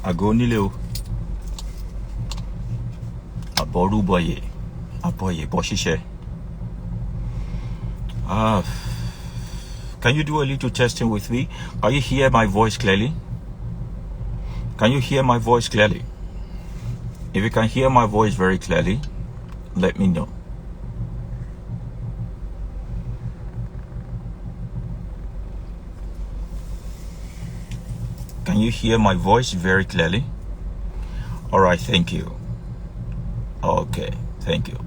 Agonile o. Aboruboye. Aboye Boshishe. Can you do a little testing with me? Can you hear my voice clearly? Can you hear my voice clearly? If you can hear my voice very clearly, let me know. Can you hear my voice very clearly? All right, thank you. Okay, thank you.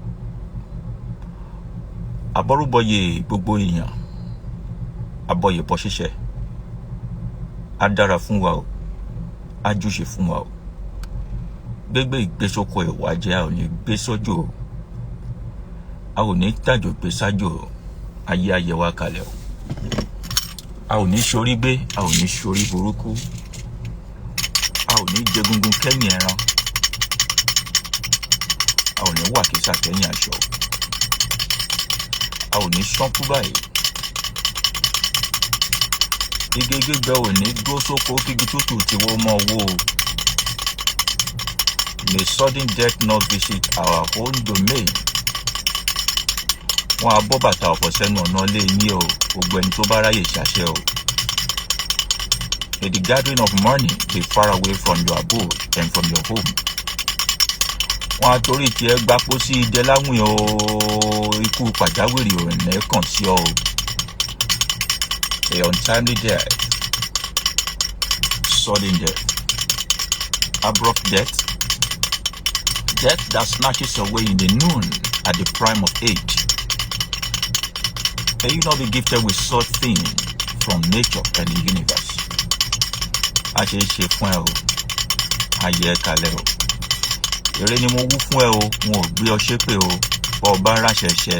Aboruboye gbogbo èèyàn. Aboye Boshishe. Adara fún wa o. Ajúṣe fún wa o. Gbégbé ìgbésókò ìwà jẹ́ a ò ní gbé sójò. A ò ní tàjò gbé sájò. Ayé ayé wa kalẹ̀ o. A ò ní ṣorí gbé, a ò ní ṣorí burúkú. A ò ní jẹgungun kẹ́yìn ẹran. A ò ní wà kísà kẹ́yìn aṣọ. A ò ní ṣánkú báyìí. Igi gbígbẹ ò ní dúró sóko kígi tútù tí wọ́n mọ owó. May sudden death not visit our own domain. Wọ́n á bọ́ bàtà ọ̀pọ̀ sẹ́nu ọ̀nà lé yín o, gbogbo ẹni tó bá ráyè ṣàṣẹ o. May the gathering of money be far away from your abode and from your home. Wọ́n á torí tí ẹ gbapò sí idẹ láwìn o, ikú pàjáwìrì ò ní kàn sí ọ o. A untimely death, sudden death, abrupt death, death that snatches away in the noon at the prime of age. May you not be gifted with such things from nature and the universe. A ṣe é ṣe fún ẹ o, ayé ẹ kalẹ̀ o. Èrè ni mo wú fún ẹ o, wọn ò gbé ọ ṣépè o, bọ́ ọ bá ráṣẹ ṣẹ.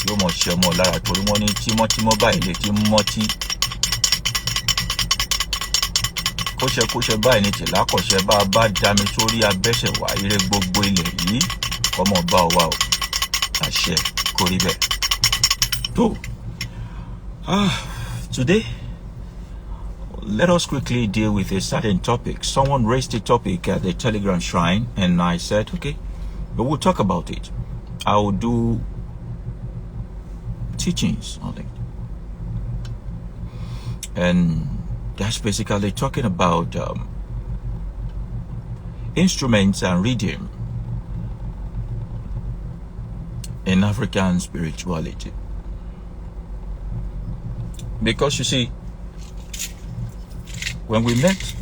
Yóò mọ̀ ṣe ọmọ lára torí wọ́n ní tímọ́tímọ́ báyìí lè ti mọ́tí. Kóṣẹkóṣẹ báyìí ní tìlákọ̀ṣẹ bá a bá dami sórí abẹ́ṣẹ̀ wá ire gbogbo ilẹ̀ yìí kọ́mọ bá ọ wá o. Àṣẹ kò rí bẹ́ẹ̀. So, today, let us quickly deal with a certain topic. Someone raised a topic at the Telegram shrine, and I said, okay, but we'll talk about it. I will do teachings on it. And that's basically talking about instruments and rhythm in African spirituality. Because you see, when we met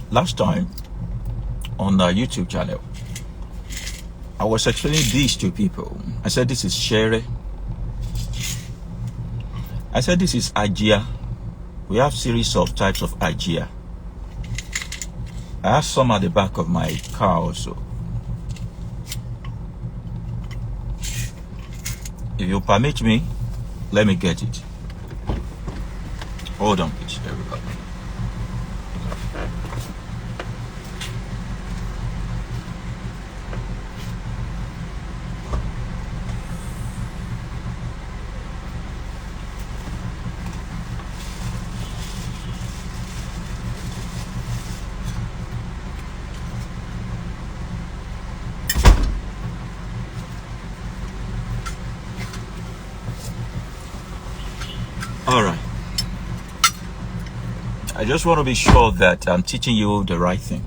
last time on our YouTube channel, I was explaining this to people. I said this is Shere. I said this is Ajia. We have series of types of Ajia. I have some at the back of my car also. If you permit me, let me get it. Hold on, please. There we go. All right. I just want to be sure that I'm teaching you the right thing.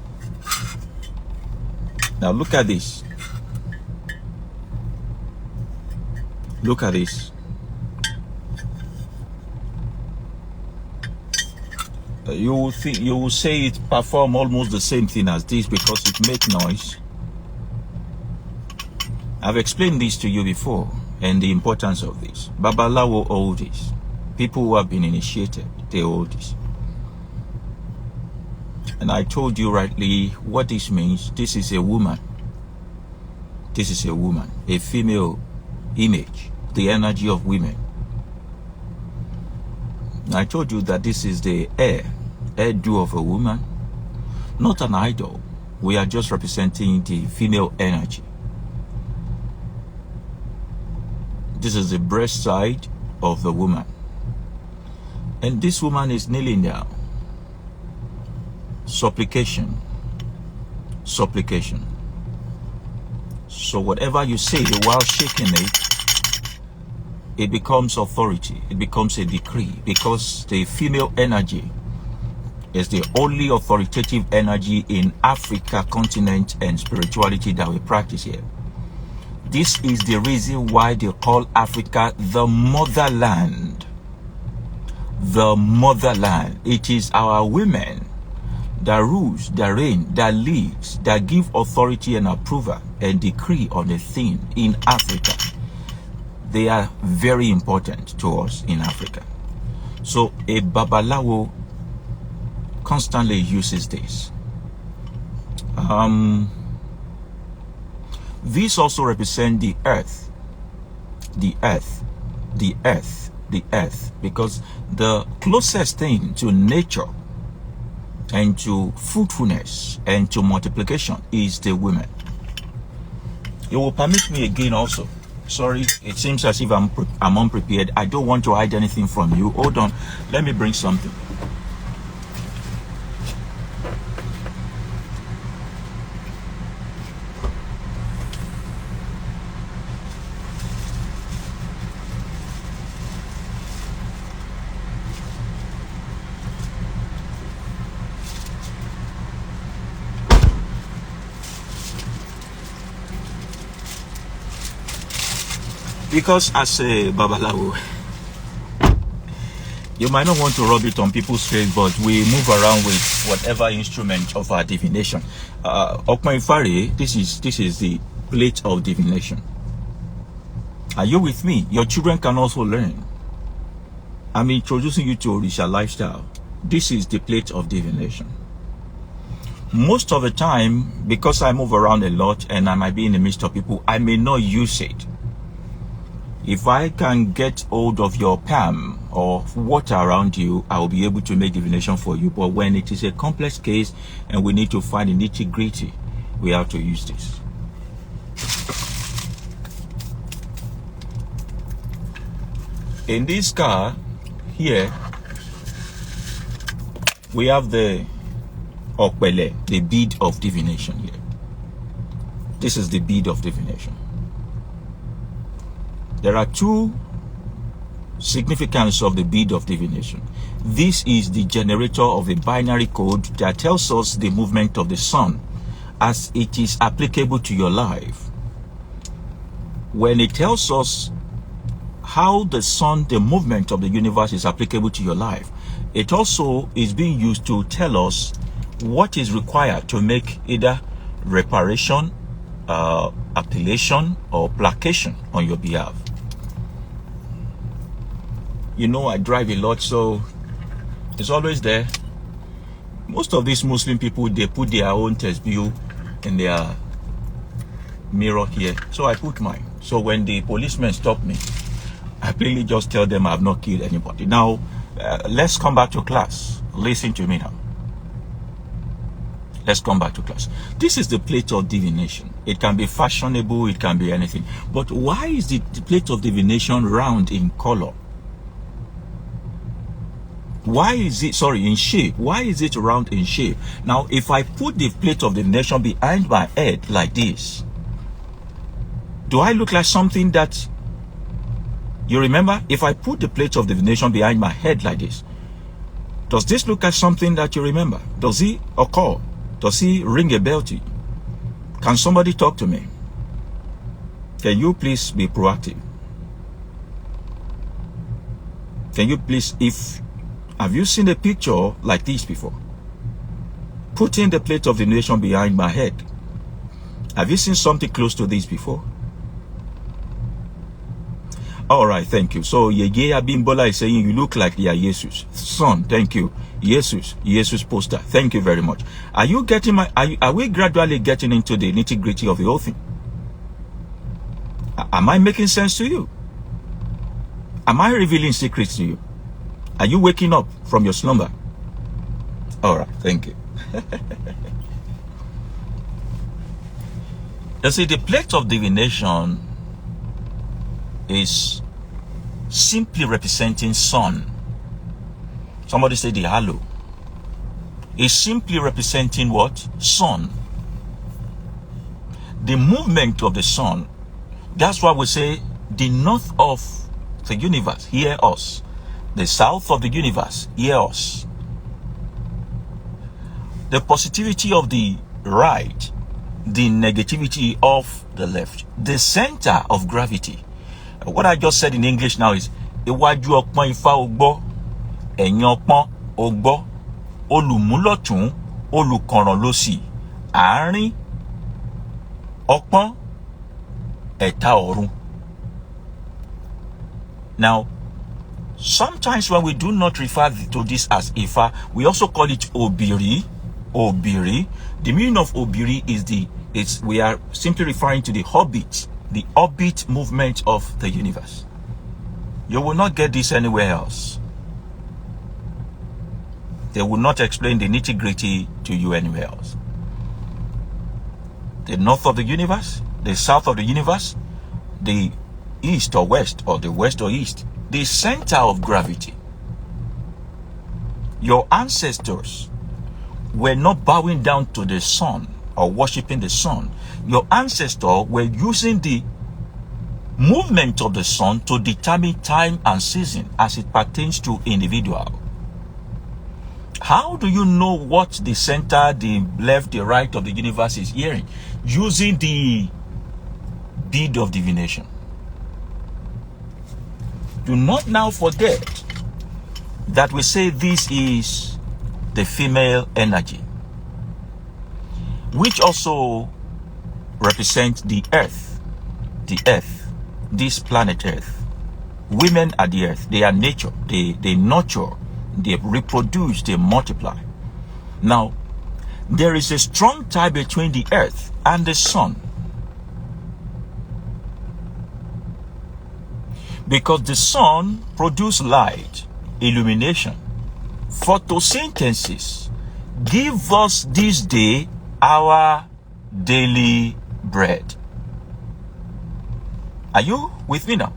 Now look at this. Look at this. You will say it perform almost the same thing as this because it makes noise. I've explained this to you before and the importance of this. Babalawo hold this. People who have been initiated, they hold this. And I told you rightly what this means. This is a woman. This is a woman, a female image, the energy of women. I told you that this is the hairdo of a woman, not an idol. We are just representing the female energy. This is the breast side of the woman. And this woman is kneeling down. supplication. Supplication. So whatever you say while shaking it, it becomes authority. It becomes a decree, because the female energy is the only authoritative energy in Africa continent and spirituality that we practice here. This is the reason why they call Africa the motherland. The motherland. It is our women that rules, that reign, that leads, that give authority and approval and decree on a thing in Africa. They are very important to us in Africa. So a Babalawo constantly uses this. This also represents the earth. The earth. The earth. The earth. Because the closest thing to nature and to fruitfulness and to multiplication is the women. You will permit me again also. Sorry, it seems as if I'm unprepared. I don't want to hide anything from you. Hold on. Let me bring something. Because as a Babalawo, you might not want to rub it on people's face, but we move around with whatever instrument of our divination. Okmaifari, this is the plate of divination. Are you with me? Your children can also learn. I'm introducing you to Orisha lifestyle. This is the plate of divination. Most of the time, because I move around a lot and I might be in the midst of people, I may not use it. If I can get hold of your palm or water around you, I will be able to make divination for you. But when it is a complex case and we need to find the nitty-gritty, we have to use this. In this car here, we have the Okpele, the bead of divination here. This is the bead of divination. There are two significance of the bead of divination. This is the generator of a binary code that tells us the movement of the sun as it is applicable to your life. When it tells us how the sun, the movement of the universe is applicable to your life, it also is being used to tell us what is required to make either reparation, appellation, or placation on your behalf. You know, I drive a lot, so it's always there. Most of these Muslim people, they put their own tasbih in their mirror here. So I put mine. So when the policemen stop me, I plainly just tell them I have not killed anybody. Now, let's come back to class. Listen to me now. Let's come back to class. This is the plate of divination. It can be fashionable, it can be anything. But why is the plate of divination round in color? Why is it, in shape? Why is it round in shape? Now, if I put the plate of divination behind my head like this, do I look like something that, you remember? If I put the plate of divination behind my head like this, does this look like something that you remember? Does it occur? Does he ring a bell to you? Can somebody talk to me? Can you please be proactive? Can you please, have you seen a picture like this before? Putting the plate of divination behind my head. Have you seen something close to this before? All right, thank you. So Yeye Abimbola is saying you look like they are Jesus. Son, thank you. Jesus poster. Thank you very much. Are you getting are we gradually getting into the nitty-gritty of the whole thing? Am I making sense to you? Am I revealing secrets to you? Are you waking up from your slumber? All right, thank you. You see, the plate of divination is simply representing sun. Somebody say the halo. is simply representing what? Sun. The movement of the sun. That's why we say the north of the universe, hear us. The south of the universe, hear us. The positivity of the right, the negativity of the left. The center of gravity. What I just said in English now is iwájú ọpọ́n ifá ogbó, ẹ̀yìn ọpọ́n ogbó, olùmúlọ̀tún, olùkànràn lósì, àárín ọpọ́n, ẹ̀ta ọ̀run. Now, sometimes when we do not refer to this as Ifa, we also call it Obiri. Obiri. The meaning of Obiri is we are simply referring to the orbit movement of the universe. You will not get this anywhere else. They will not explain the nitty-gritty to you anywhere else. The north of the universe, the south of the universe, the east or west, or the west or east, the center of gravity. Your ancestors were not bowing down to the sun or worshiping the sun. Your ancestors were using the movement of the sun to determine time and season as it pertains to individual. How do you know what the center, the left, the right of the universe is hearing? Using the bead of divination. Do not now forget that we say this is the female energy, which also represents the earth, this planet Earth. Women are the earth. They are nature. They nurture, they reproduce, they multiply. Now, there is a strong tie between the earth and the sun. Because the sun produces light, illumination, photosynthesis. Give us this day our daily bread. Are you with me now?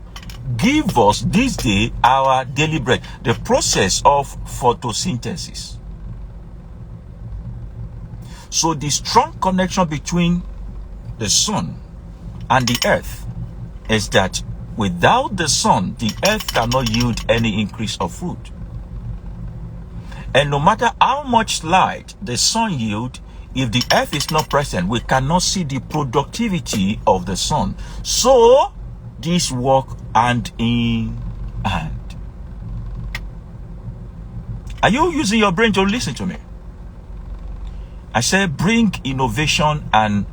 Give us this day our daily bread. The process of photosynthesis. So the strong connection between the sun and the earth is that without the sun, the earth cannot yield any increase of food. And no matter how much light the sun yields, if the earth is not present, we cannot see the productivity of the sun. So, this work hand in hand. Are you using your brain to listen to me? I said bring innovation and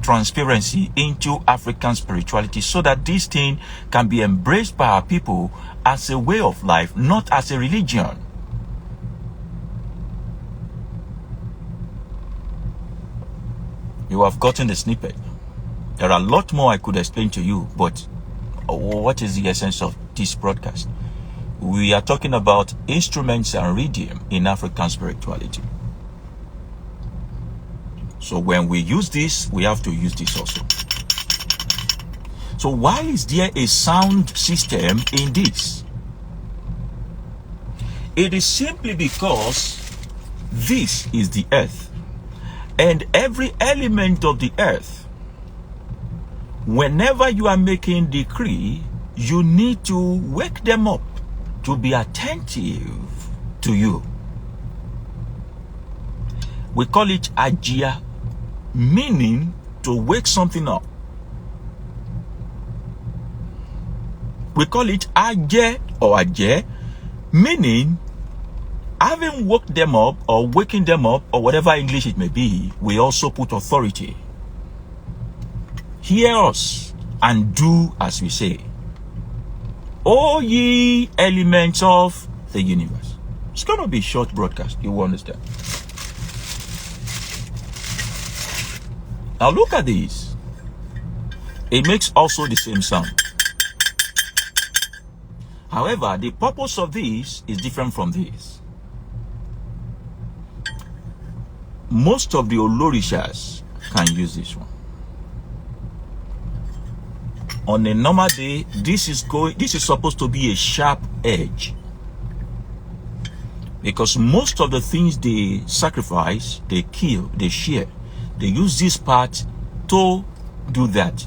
transparency into African spirituality so that this thing can be embraced by our people as a way of life, not as a religion. You have gotten the snippet. There are a lot more I could explain to you, but what is the essence of this broadcast? We are talking about instruments and rhythm in African spirituality. So when we use this, we have to use this also. So why is there a sound system in this? It is simply because this is the earth. And every element of the earth, whenever you are making decree, you need to wake them up to be attentive to you. We call it ajia, meaning to wake something up. We call it aje or aje, meaning having woke them up or waking them up or whatever English it may be, we also put authority. Hear us and do as we say. O ye elements of the universe. It's going to be a short broadcast, you will understand. Now look at this. It makes also the same sound. However, the purpose of this is different from this. Most of the Olorishas can use this one. On a normal day, this is supposed to be a sharp edge. Because most of the things they sacrifice, they kill, they share, they use this part to do that.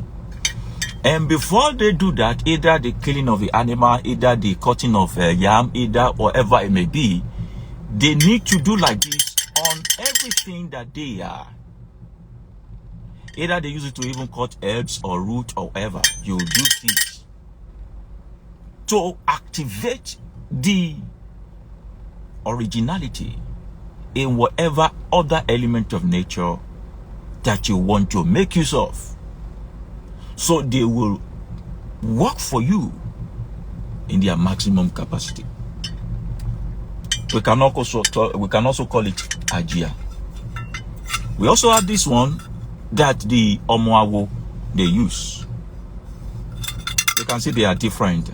And before they do that, either the killing of the animal, either the cutting of a yam, either whatever it may be, they need to do like this on everything that they are. Either they use it to even cut herbs or root or whatever. You use this to activate the originality in whatever other element of nature that you want to make use of. So they will work for you in their maximum capacity. We can also call it Ajia. We also have this one that the Omoawo they use. You can see they are different.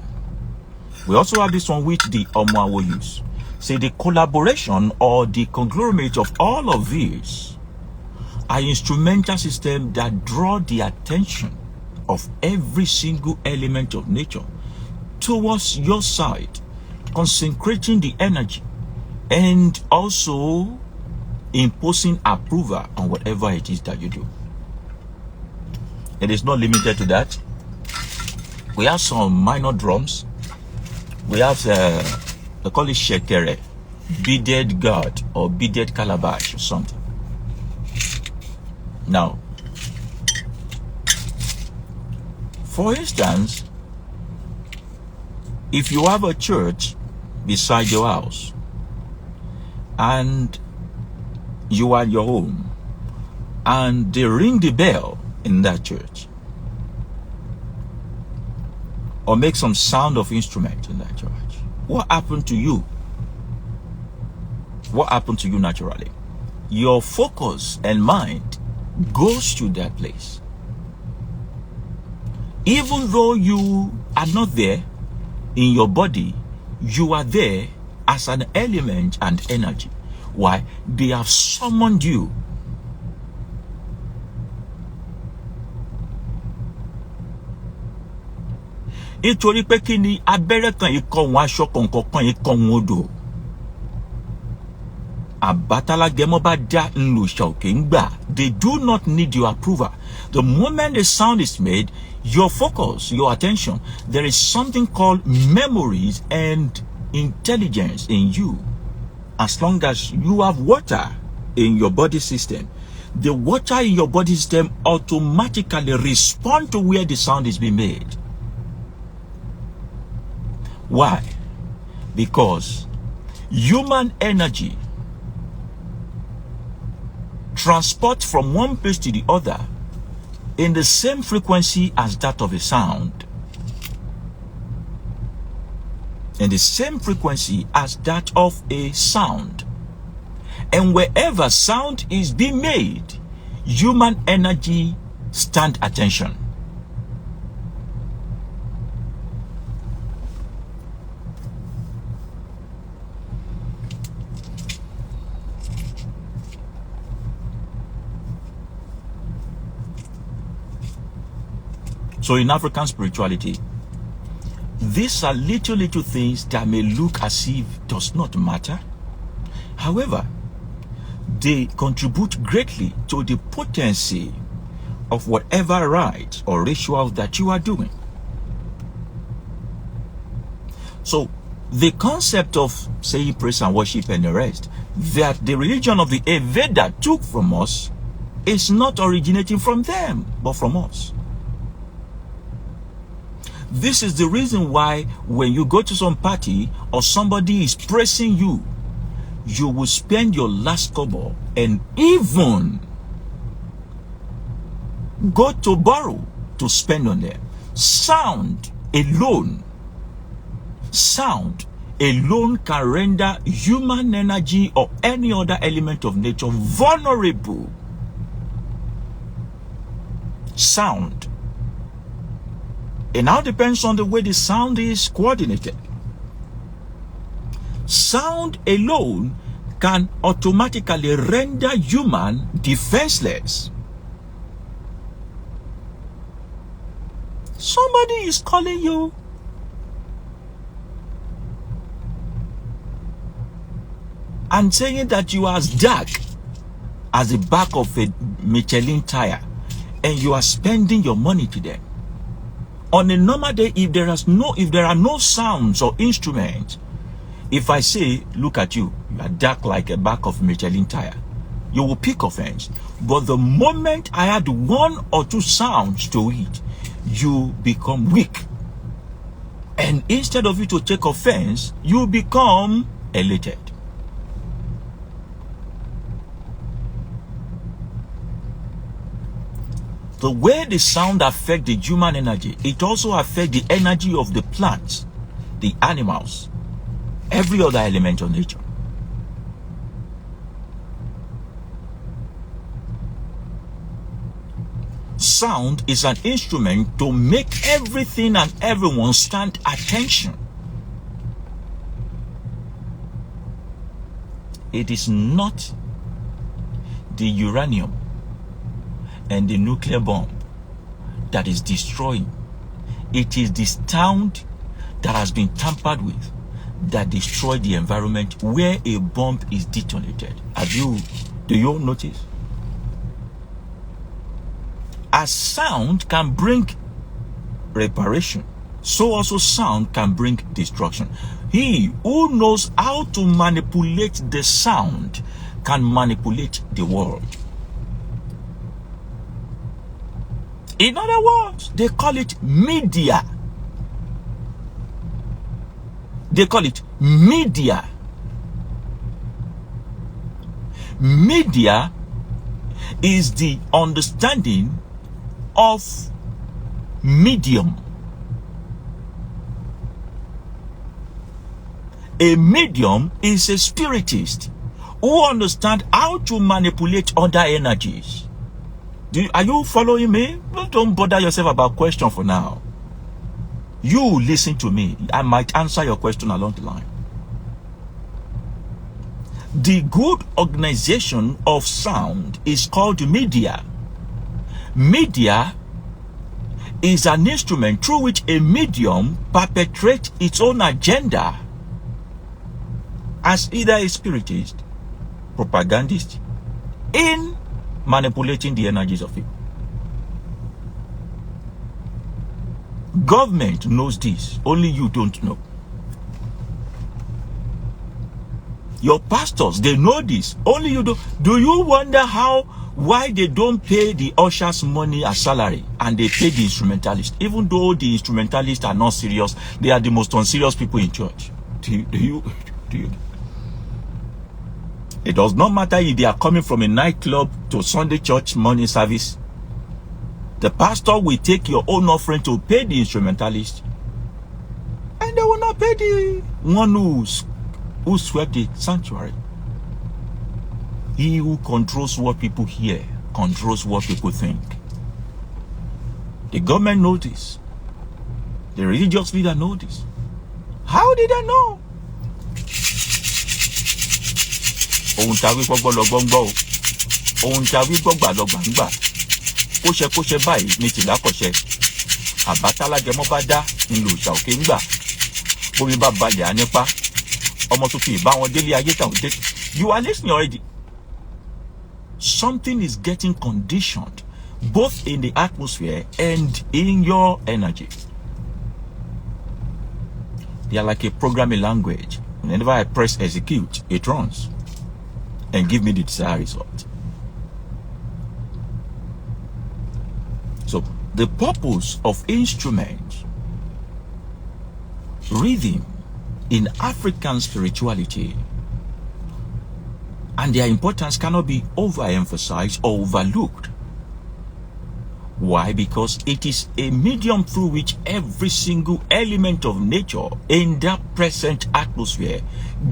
We also have this one which the Omoawo use. Say the collaboration or the conglomerate of all of these are instrumental systems that draw the attention of every single element of nature towards your side, concentrating the energy and also imposing approval on whatever it is that you do. It is not limited to that. We have some minor drums. We have they call it shekere, beaded gourd or beaded calabash or something. Now, for instance, if you have a church beside your house and you are at your home and they ring the bell in that church or make some sound of instrument in that church, what happened to you? What happened to you naturally? Your focus and mind goes to that place. Even though you are not there in your body, you are there as an element and energy. Why? They have summoned you. Nítorí pé kí ni abẹ́rẹ́ kan ikọ̀ wọn aṣọ kọ̀ọ̀kan ikọ̀ wọn odò. Àbátalágẹmọ bá dá ńlòṣà òkè ń gbà. They do not need your approval. The moment the sound is made, your focus, your attention, there is something called memories and intelligence in you. As long as you have water in your body system, the water in your body system automatically responds to where the sound is being made. Why? Because human energy transports from one place to the other in the same frequency as that of a sound. In the same frequency as that of a sound. And wherever sound is being made, human energy stand attention. So in African spirituality, these are little things that may look as if does not matter. However, they contribute greatly to the potency of whatever rite or ritual that you are doing. So the concept of saying praise and worship and the rest, that the religion of the Veda took from us, is not originating from them, but from us. This is the reason why when you go to some party or somebody is praising you, you will spend your last kobo and even go to borrow to spend on them. Sound alone can render human energy or any other element of nature vulnerable. Sound. It now depends on the way the sound is coordinated. Sound alone can automatically render human defenseless. Somebody is calling you. and saying that you are as dark as the back of a Michelin tire, and you are spending your money to them. On a normal day, if there are no sounds or instruments, if I say, look at you, you are dark like a back of Michelin tire, you will pick offense. But the moment I add one or two sounds to it, you become weak. And instead of you to take offense, you become elated. The way the sound affects the human energy, it also affects the energy of the plants, the animals, every other element of nature. Sound is an instrument to make everything and everyone stand attention. It is not the uranium and the nuclear bomb that is destroying. It is the sound that has been tampered with that destroyed the environment where a bomb is detonated. Do you notice? As sound can bring reparation, so also sound can bring destruction. He who knows how to manipulate the sound can manipulate the world. In other words, they call it media. They call it media. Media is the understanding of medium. A medium is a spiritist who understands how to manipulate other energies. Are you following me? Don't bother yourself about question for now. You listen to me. I might answer your question along the line. The good organization of sound is called media. Media is an instrument through which a medium perpetrates its own agenda as either a spiritist, propagandist, in manipulating the energies of people. Government knows this, only you don't know. Your pastors, they know this, only you don't. Do you wonder why they don't pay the ushers money as salary and they pay the instrumentalists? Even though the instrumentalists are not serious, they are the most unserious people in church. Do you? It does not matter if they are coming from a nightclub to Sunday church morning service. The pastor will take your own offering to pay the instrumentalist, and they will not pay the one who swept the sanctuary. He who controls what people hear controls what people think. The government knows this. The religious leader knows this. How did they know? Ohun tàwí gbọ́gbọ́ lọ gbọ́ngbọ́ o. Ohun tàwí gbọ́gbà lọ gbàngbà. Kóṣẹ báyìí ní tìlá kọ̀ṣẹ. Àbátálágẹmọ́ bá dá ńlò òòṣà òkè ń gbà. Bómi bá balẹ̀ á nípa. Ọmọ tó fi ìbá wọn délé ayé tàwọn dé. You are listening already. Something is getting conditioned both in the atmosphere and in your energy. They are like a programming language. Whenever I press execute, it runs and give me the desired result. So the purpose of instruments, rhythm in African spirituality, and their importance cannot be overemphasized or overlooked. Why? Because it is a medium through which every single element of nature in that present atmosphere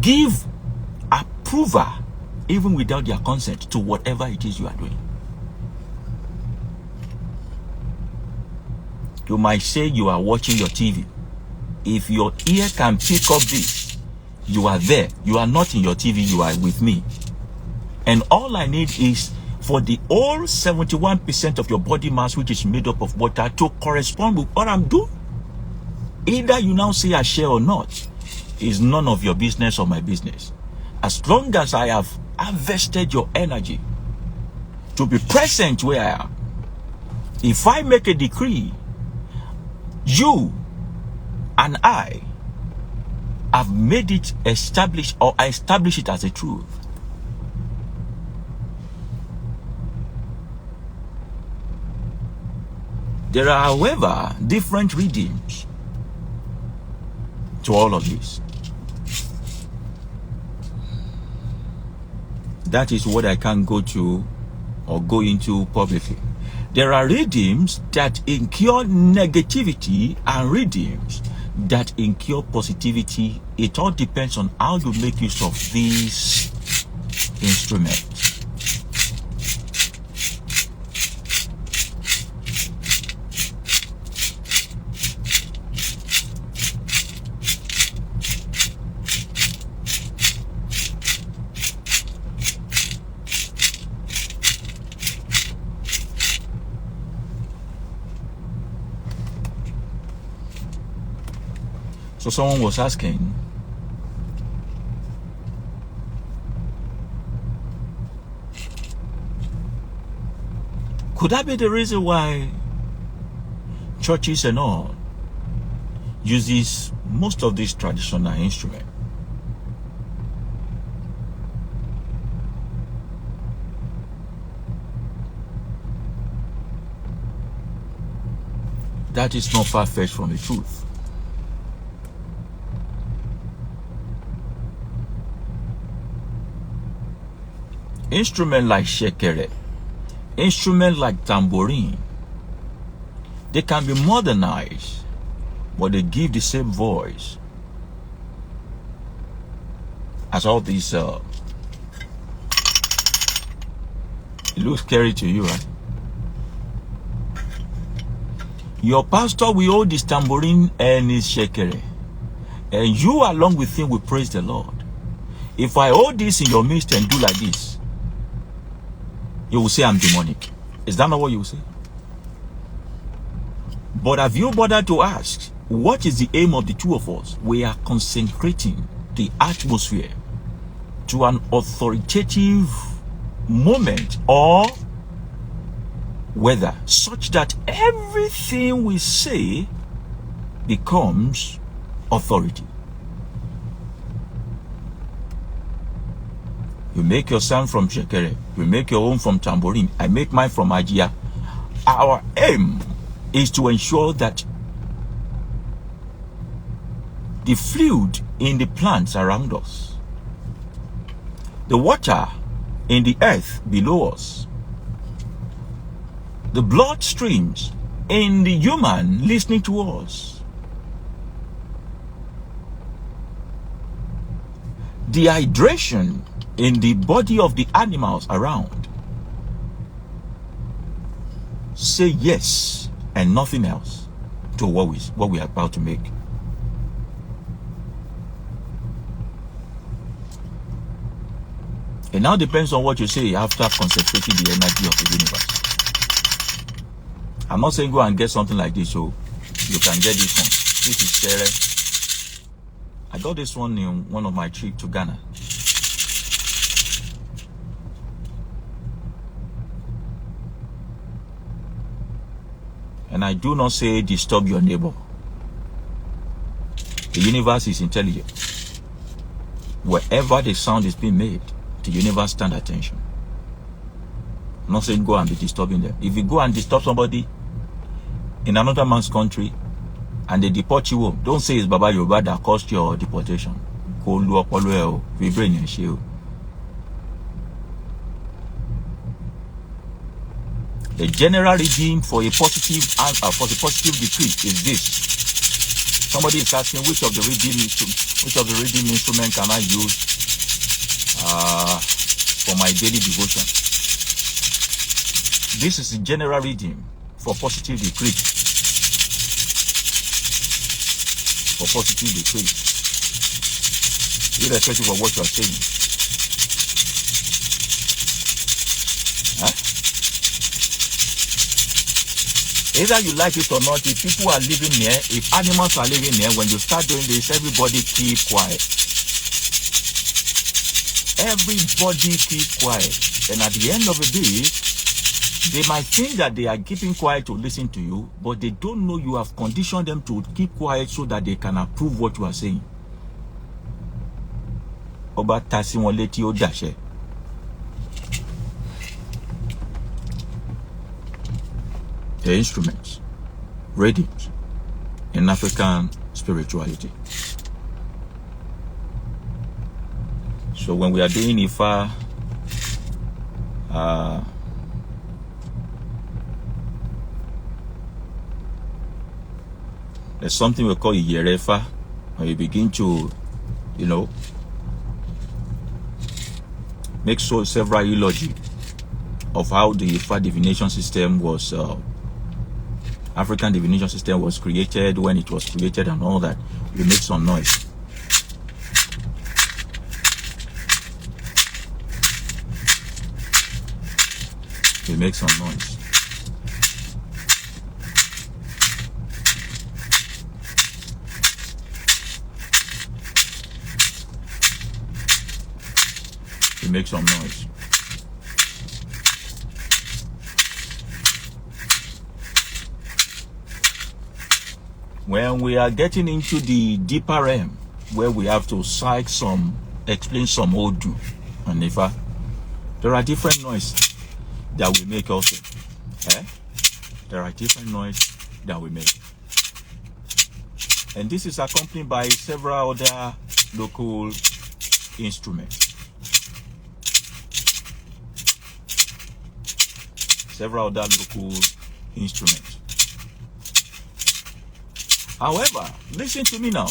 give approval, even without their consent, to whatever it is you are doing. You might say you are watching your TV. If your ear can pick up this, you are there. You are not in your TV, you are with me. And all I need is for the whole 71% of your body mass, which is made up of water, to correspond with what I'm doing. Either you now say I share or not is none of your business or my business. As long as I have harvested your energy to be present where I am, if I make a decree, you and I have made it established, or I establish it as a truth. There are, however, different redeems to all of this. That is what I can't go to or go into publicly. There are redeems that incur negativity and redeems that incur positivity. It all depends on how you make use of these instruments. So someone was asking, could that be the reason why churches and all uses most of these traditional instruments? That is not far-fetched from the truth. Instruments like shekere, instruments like tambourine, they can be modernized, but they give the same voice as all these. It looks scary to you, right? Your pastor will hold his tambourine and his shekere, and you along with him will praise the Lord. If I hold this in your midst and do like this, you will say I'm demonic. Is that not what you will say? But have you bothered to ask, what is the aim of the two of us? We are consecrating the atmosphere to an authoritative moment or weather, such that everything we say becomes authority. You make your sound from shekere, you make your own from tambourine, I make mine from ajia. Our aim is to ensure that the fluid in the plants around us, the water in the earth below us, the blood streams in the human listening to us, the hydration in the body of the animals around, say yes and nothing else to what we are about to make. It now depends on what you say after concentrating the energy of the universe. I'm not saying go and get something like this, so you can get this one. This is Shere. I got this one in one of my trips to Ghana. And I do not say disturb your neighbor. The universe is intelligent. Wherever the sound is being made, the universe stand attention. I'm not saying go and be disturbing them. If you go and disturb somebody in another man's country and they deport you home, don't say it's Baba Yoruba that caused your deportation. The general redeem for a positive decree is this. Somebody is asking which of the redeem instrument can I use for my daily devotion. This is the general redeem for positive decree. For positive decree, irrespective of what you are saying. Either you like it or not, if people are living near, if animals are living near, when you start doing this, everybody keep quiet. Everybody keep quiet. And at the end of the day, they might think that they are keeping quiet to listen to you, but they don't know you have conditioned them to keep quiet so that they can approve what you are saying. Oba tasi won leti o dashe. The instruments, rhythms in African spirituality. So when we are doing Ifa, there's something we call Yerefa, when you begin to, make several eulogy of how the Ifa divination system was, African divination system was created, when it was created and all that. We make some noise. We make some noise. We make some noise. When we are getting into the deeper realm, where we have to cite explain some Odu and Ifa, there are different noises that we make also. There are different noises that we make. And this is accompanied by several other local instruments. Several other local instruments. However, listen to me now.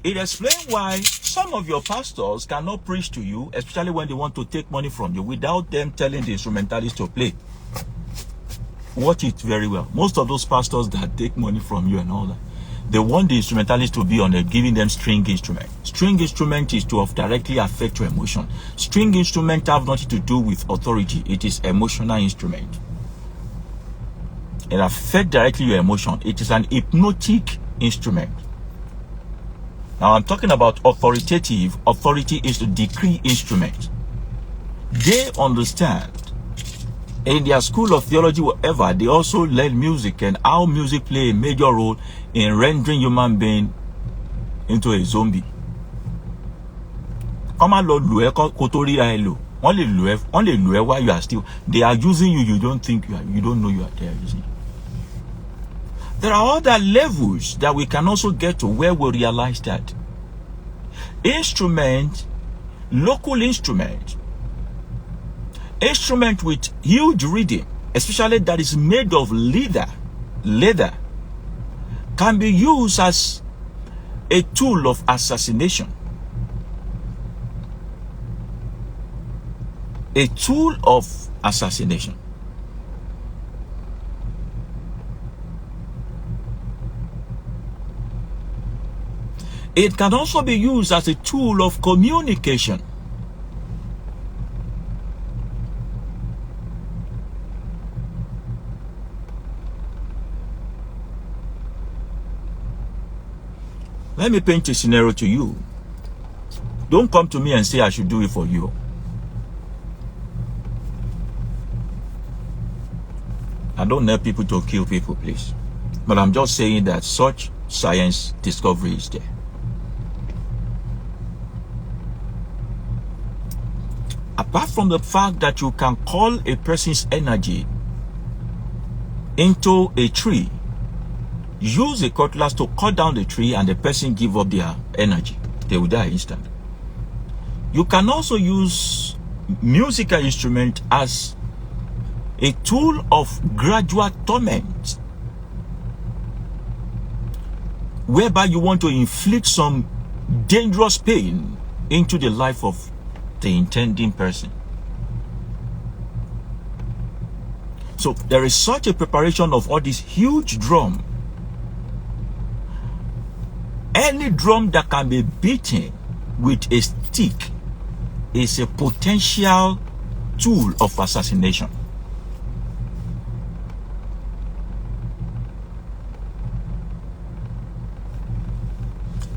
It explains why some of your pastors cannot preach to you, especially when they want to take money from you, without them telling the instrumentalist to play. Watch it very well. Most of those pastors that take money from you and all that, they want the instrumentalist to be on giving them string instrument. String instrument is to directly affect your emotion. String instrument have nothing to do with authority. It is emotional instrument. It affects directly your emotion. It is an hypnotic instrument. Now I'm talking about authoritative. Authority is a decree instrument. They understand. In their school of theology, whatever, they also learn music and how music play a major role in rendering human being into a zombie. Come on, Lord, while you are still, they are using you. You don't think you don't know you are there. You see? There are other levels that we can also get to where we realize that local instrument with huge rhythm, especially that is made of leather, can be used as a tool of assassination. A tool of assassination. It can also be used as a tool of communication. Let me paint a scenario to you. Don't come to me and say I should do it for you. I don't help people to kill people, please. But I'm just saying that such science discovery is there. Apart from the fact that you can call a person's energy into a tree, use a cutlass to cut down the tree and the person give up their energy, they will die instantly. You can also use musical instrument as a tool of gradual torment, whereby you want to inflict some dangerous pain into the life of the intending person. So there is such a preparation of all this huge drum. Any drum that can be beaten with a stick is a potential tool of assassination.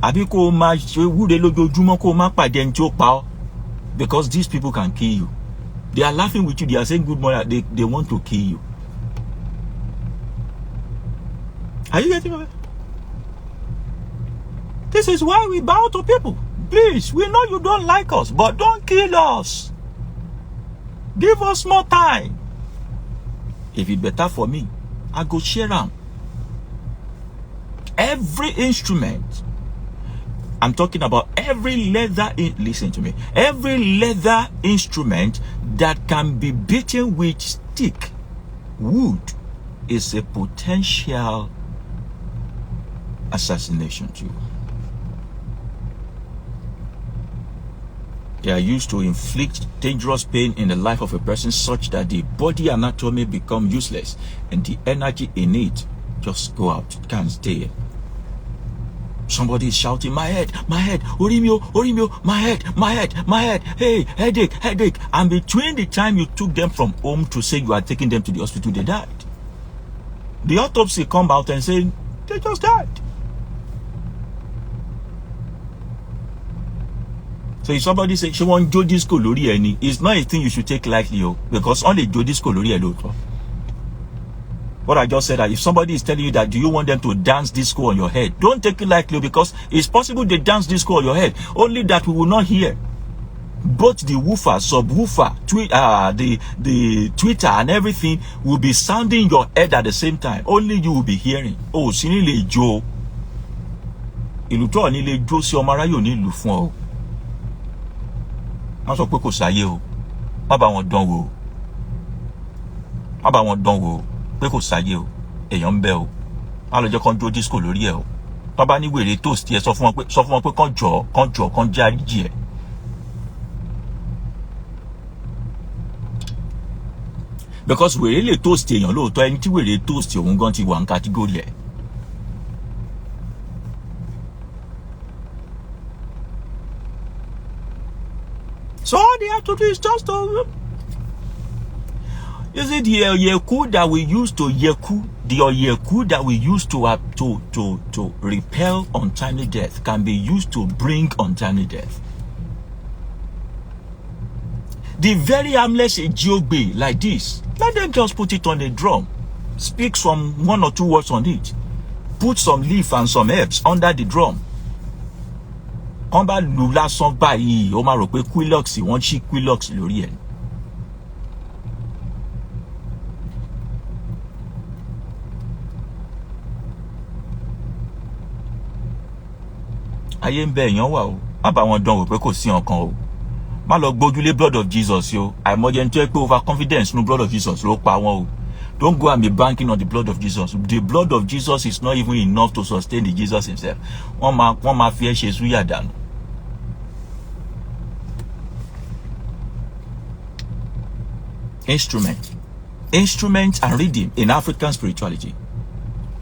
àbí kó máa ṣe wúre lójoojúmọ́ kó má pàdé ẹni tí ó pa ọ́, because these people can kill you. They are laughing with you, they are saying good morning, they want to kill you. Are you getting it? This is why we bow to people. Please, we know you don't like us, but don't kill us. Give us more time. If it's better for me, I go share them. Every instrument, I'm talking about every leather, listen to me, every leather instrument that can be beaten with stick, wood, is a potential assassination tool. They are used to inflict dangerous pain in the life of a person such that the body anatomy become useless and the energy in it just go out. It can't stay. Somebody is shouting, my head, Orimio, my head, hey, headache. And between the time you took them from home to say you are taking them to the hospital, they died. The autopsy come out and say, they just died. So if somebody say, she want jo disco lori eni, it's not a thing you should take lightly, because only jo disco lori elo. What I just said, that if somebody is telling you that, do you want them to dance disco on your head? Don't take it lightly, because it's possible they dance disco on your head, only that we will not hear. Both the woofer, subwoofer, the Twitter and everything will be sounding in your head at the same time. Only you will be hearing. Oh, sinile jo. Ìlú tó ní lè jó sí ọmọ aráyé ní ìlú fún ọ. Má sọ pé kò sáyé o. Má bá wọn dán wò. Má bá wọn dán wò pé kò sáyé o. Èèyàn ń bẹ o. Má lọ jẹ́ kán jó disco lórí ẹ o. Tó bá ní wèrè toast ẹ sọ fún wọn pé kán járíjì ẹ. Because wèrè lè toast èèyàn lóòótọ́, ẹni tí wèrè toast òun gan ti wà ní category ẹ̀. So all they have to do is just to, is it the yeku that we use to that we use to repel untimely death can be used to bring untimely death. The very harmless Ejiobe like this, let them just put it on a drum, speak some 1 or 2 words on it, put some leaf and some herbs under the drum. Kàn bá lù lásán báyìí, ó máa rò pé Quilox wọ́n ṣí Quilox lórí ẹ̀. Ayé ń bẹ èèyàn wà o, má bá wọn dán wò pé kò sí nǹkan o. Má lọ gbójúlé blood of Jesus yo. Àìmọye ń tẹ́ pé overconfidence no blood of Jesus ló pa wọ́n o. Don't go and be banking on the blood of Jesus. The blood of Jesus is not even enough to sustain the Jesus himself. Wọ́n máa fi ẹ́ ṣe súyà dànù. Instrument and rhythm in African spirituality.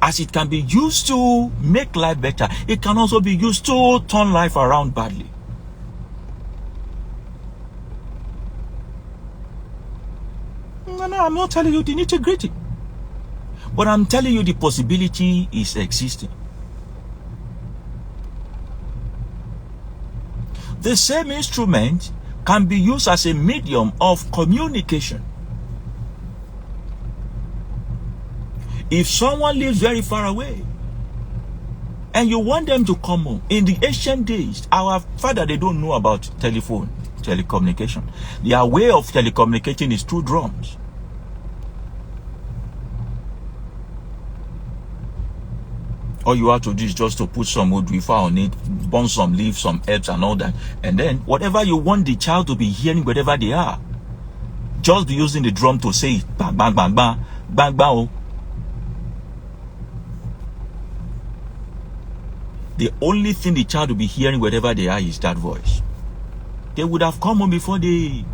As it can be used to make life better, it can also be used to turn life around badly. No, I'm not telling you the nitty-gritty, but I'm telling you the possibility is existing. The same instrument can be used as a medium of communication. If someone lives very far away and you want them to come home, in the ancient days, our father, they don't know about telecommunication. Their way of telecommunicating is through drums. All you have to do is just to put some wood on it, burn some leaves, some herbs and all that. And then whatever you want the child to be hearing wherever they are, just be using the drum to say it. Bang, bang, bang, bang, bang, bang. Oh. The only thing the child will be hearing wherever they are is that voice. They would have come home before they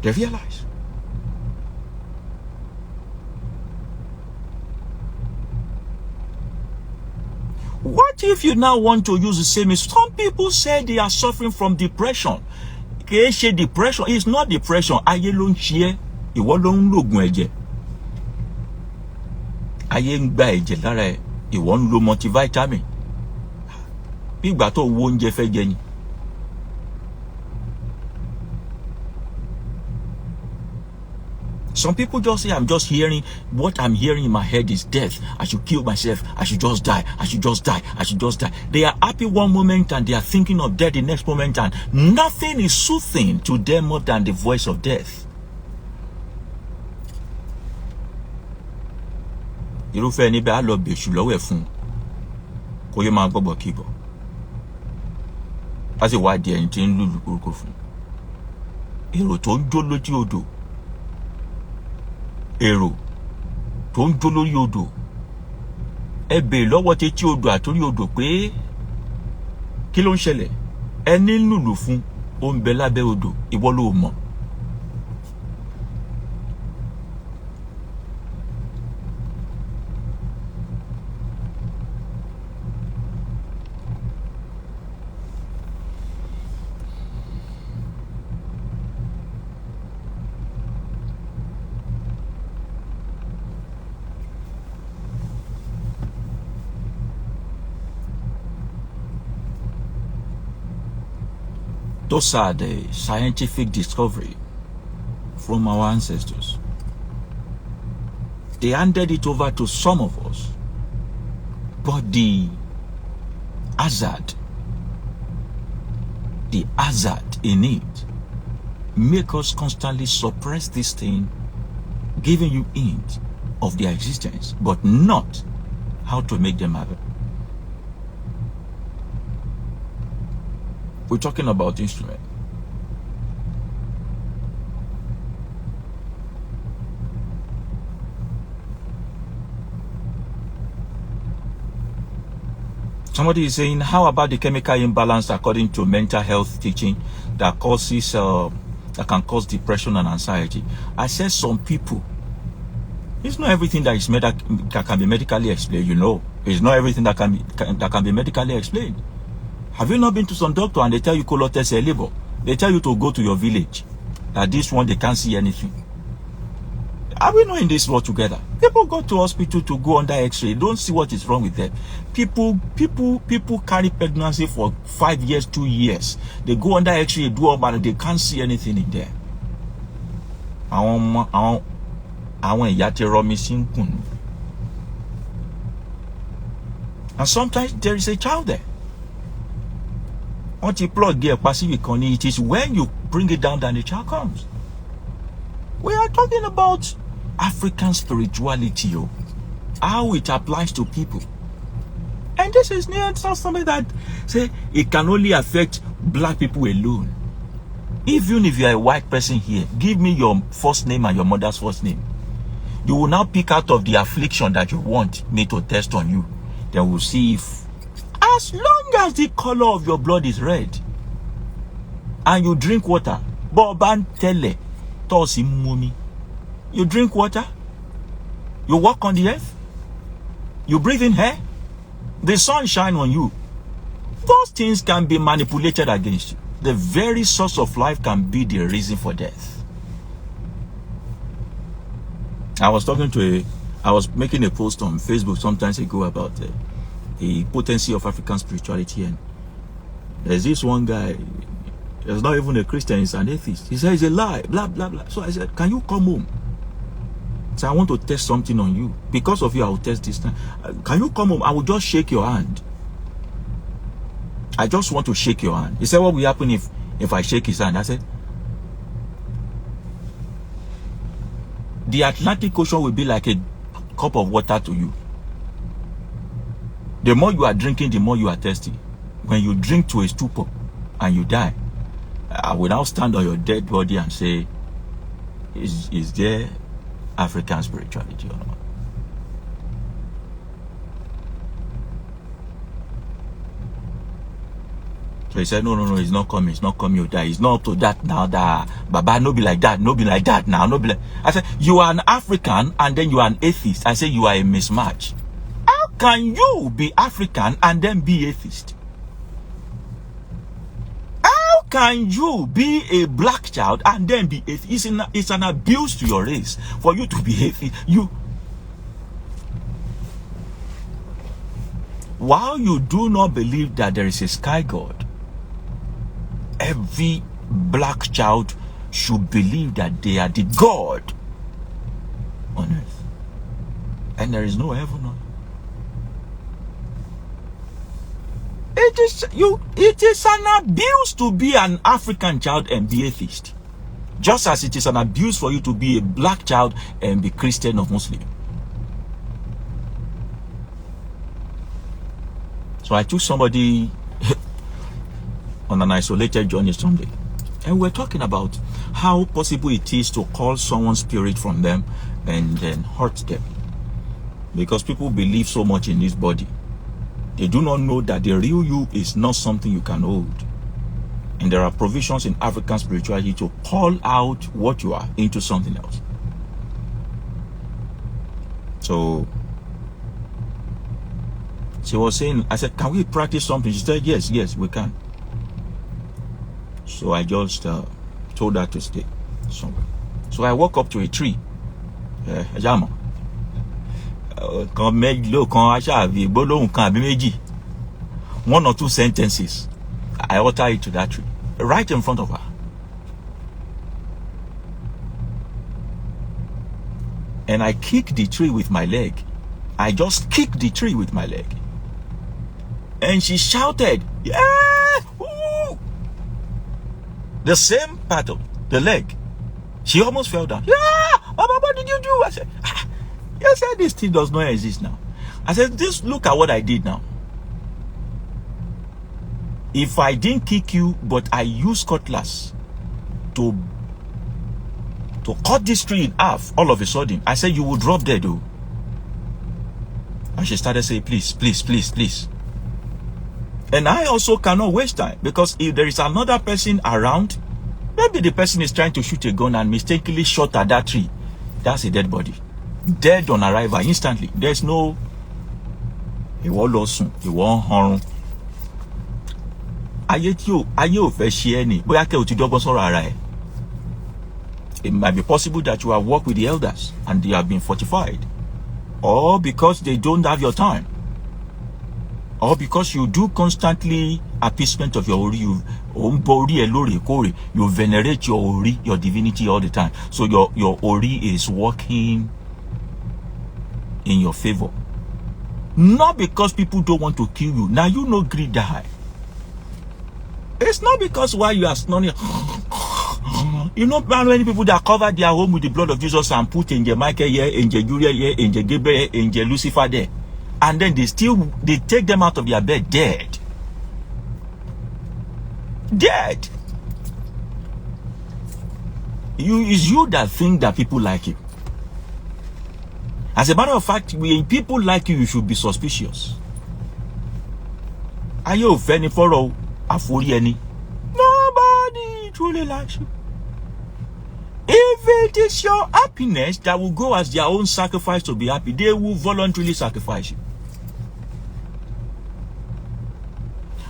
realize. What if you now want to use the same? Some people say they are suffering from depression. Depression is not depression. Ayé ló ń ṣe ẹ́, ìwọ ló ń lògùn ẹ̀jẹ̀. ayé ń gba ẹ̀jẹ̀ lára ẹ̀, ìwọ ń lo multivitamin bí ìgbà tó wo oúnjẹ fẹ́ jẹ ni. Some people just say, I'm just hearing, what I'm hearing in my head is death. I should kill myself. I should just die. I should just die. I should just die. They are happy one moment and they are thinking of death the next moment, and nothing is soothing to them more than the voice of death. Irúfẹ́ ẹni bẹ́ẹ̀ á lọ bèṣù lọ́wọ́ ẹ̀ fún kó yẹ máa gbọ́bọ̀ kíbọ̀. Á sì wá di ẹni tí ń lùlù kúrúkú fún. Èrò tó ń jó lójú odò. Èrò tó ń jó lórí odò. Ẹ bèè lọ́wọ́ títí odò àtórí odò pé kí ló ń ṣẹlẹ̀? Ẹni ń lùlù fún ó ń bẹ lábẹ́ odò, ìwọ ló mọ̀. Those are the scientific discovery from our ancestors. They handed it over to some of us, but the hazard in it make us constantly suppress this thing, giving you hint of their existence, but not how to make them happen. We're talking about instrument. Somebody is saying, how about the chemical imbalance according to mental health teaching that causes that can cause depression and anxiety? I said some people. It's not everything that is that can be medically explained. You know, it's not everything that can be medically explained. Have you not been to some doctor and they tell you colotes labor? They tell you to go to your village. That this one they can't see anything. Are we not in this world together? People go to hospital to go under X-ray. Don't see what is wrong with them. People carry pregnancy for 5 years, 2 years. They go under X-ray, do all and they can't see anything in there. And sometimes there is a child there. Once you plug gear passive, it is when you bring it down that the child comes. We are talking about African spirituality, how it applies to people. And this is not something that say it can only affect black people alone. Even if you are a white person here, give me your first name and your mother's first name. You will now pick out of the affliction that you want me to test on you. Then we'll see if, as long as the color of your blood is red and you drink water, Boban tele, tosi mumi. You drink water, you walk on the earth, you breathe in air, the sun shine on you. Those things can be manipulated against you. The very source of life can be the reason for death. I was making a post on Facebook some time ago about the potency of African spirituality, and there's this one guy, he's not even a Christian, he's an atheist. He said it's a lie, blah, blah, blah. So I said, can you come home? So I want to test something on you. Because of you, I will test this time. Can you come home? I will just shake your hand. I just want to shake your hand. He said, what will happen if I shake his hand? I said, the Atlantic Ocean will be like a cup of water to you. The more you are drinking, the more you are thirsty. When you drink to a stupor and you die, I will now stand on your dead body and say, is there African spirituality or not? So he said, no, it's not coming, you die. It's not up to that now, that Baba, no be like that now, no be like. I said, you are an African and then you are an atheist. I said, you are a mismatch. How can you be African and then be atheist? How can you be a black child and then be atheist? It's an abuse to your race for you to be atheist. while you do not believe that there is a sky god, every black child should believe that they are the God on earth. And there is no heaven on earth. It is an abuse to be an African child and be atheist. Just as it is an abuse for you to be a black child and be Christian or Muslim. So I took somebody on an isolated journey someday, and we're talking about how possible it is to call someone's spirit from them and then hurt them. Because people believe so much in this body. They do not know that the real you is not something you can hold. And there are provisions in African spirituality to call out what you are into something else. So she was saying, I said, can we practice something? She said, yes, we can. So I just told her to stay somewhere. So I walk up to a tree. One or two sentences, I utter it to that tree, right in front of her. And I kick the tree with my leg. I just kicked the tree with my leg. And she shouted, yeah! Woo! The same pattern, the leg. She almost fell down. Yeah! Mama, what did you do? I said, you said this thing does not exist now. I said, just look at what I did now. If I didn't kick you, but I used cutlass to cut this tree in half, all of a sudden, I said, you would drop dead, though. And she started saying, please, please, please, please. And I also cannot waste time, because if there is another person around, maybe the person is trying to shoot a gun and mistakenly shot at that tree. That's a dead body. Dead on arrival instantly. There's no it might be possible that you have worked with the elders and they have been fortified, or because they don't have your time, or because you do constantly appeasement of your ori, you venerate your ori, your divinity all the time. So your ori is working in your favor. Not because people don't want to kill you. Now you know greed die. It's not because while you are snoring, you know how many people that cover their home with the blood of Jesus and put Angel Michael here, Angel Uriel here, Angel Gabriel, Angel Lucifer there, and then they take them out of their bed dead. Dead. It's you that think that people like you. As a matter of fact, when people like you, you should be suspicious. Are you offended for all? Nobody truly likes you. If it is your happiness that will go as their own sacrifice to be happy, they will voluntarily sacrifice you.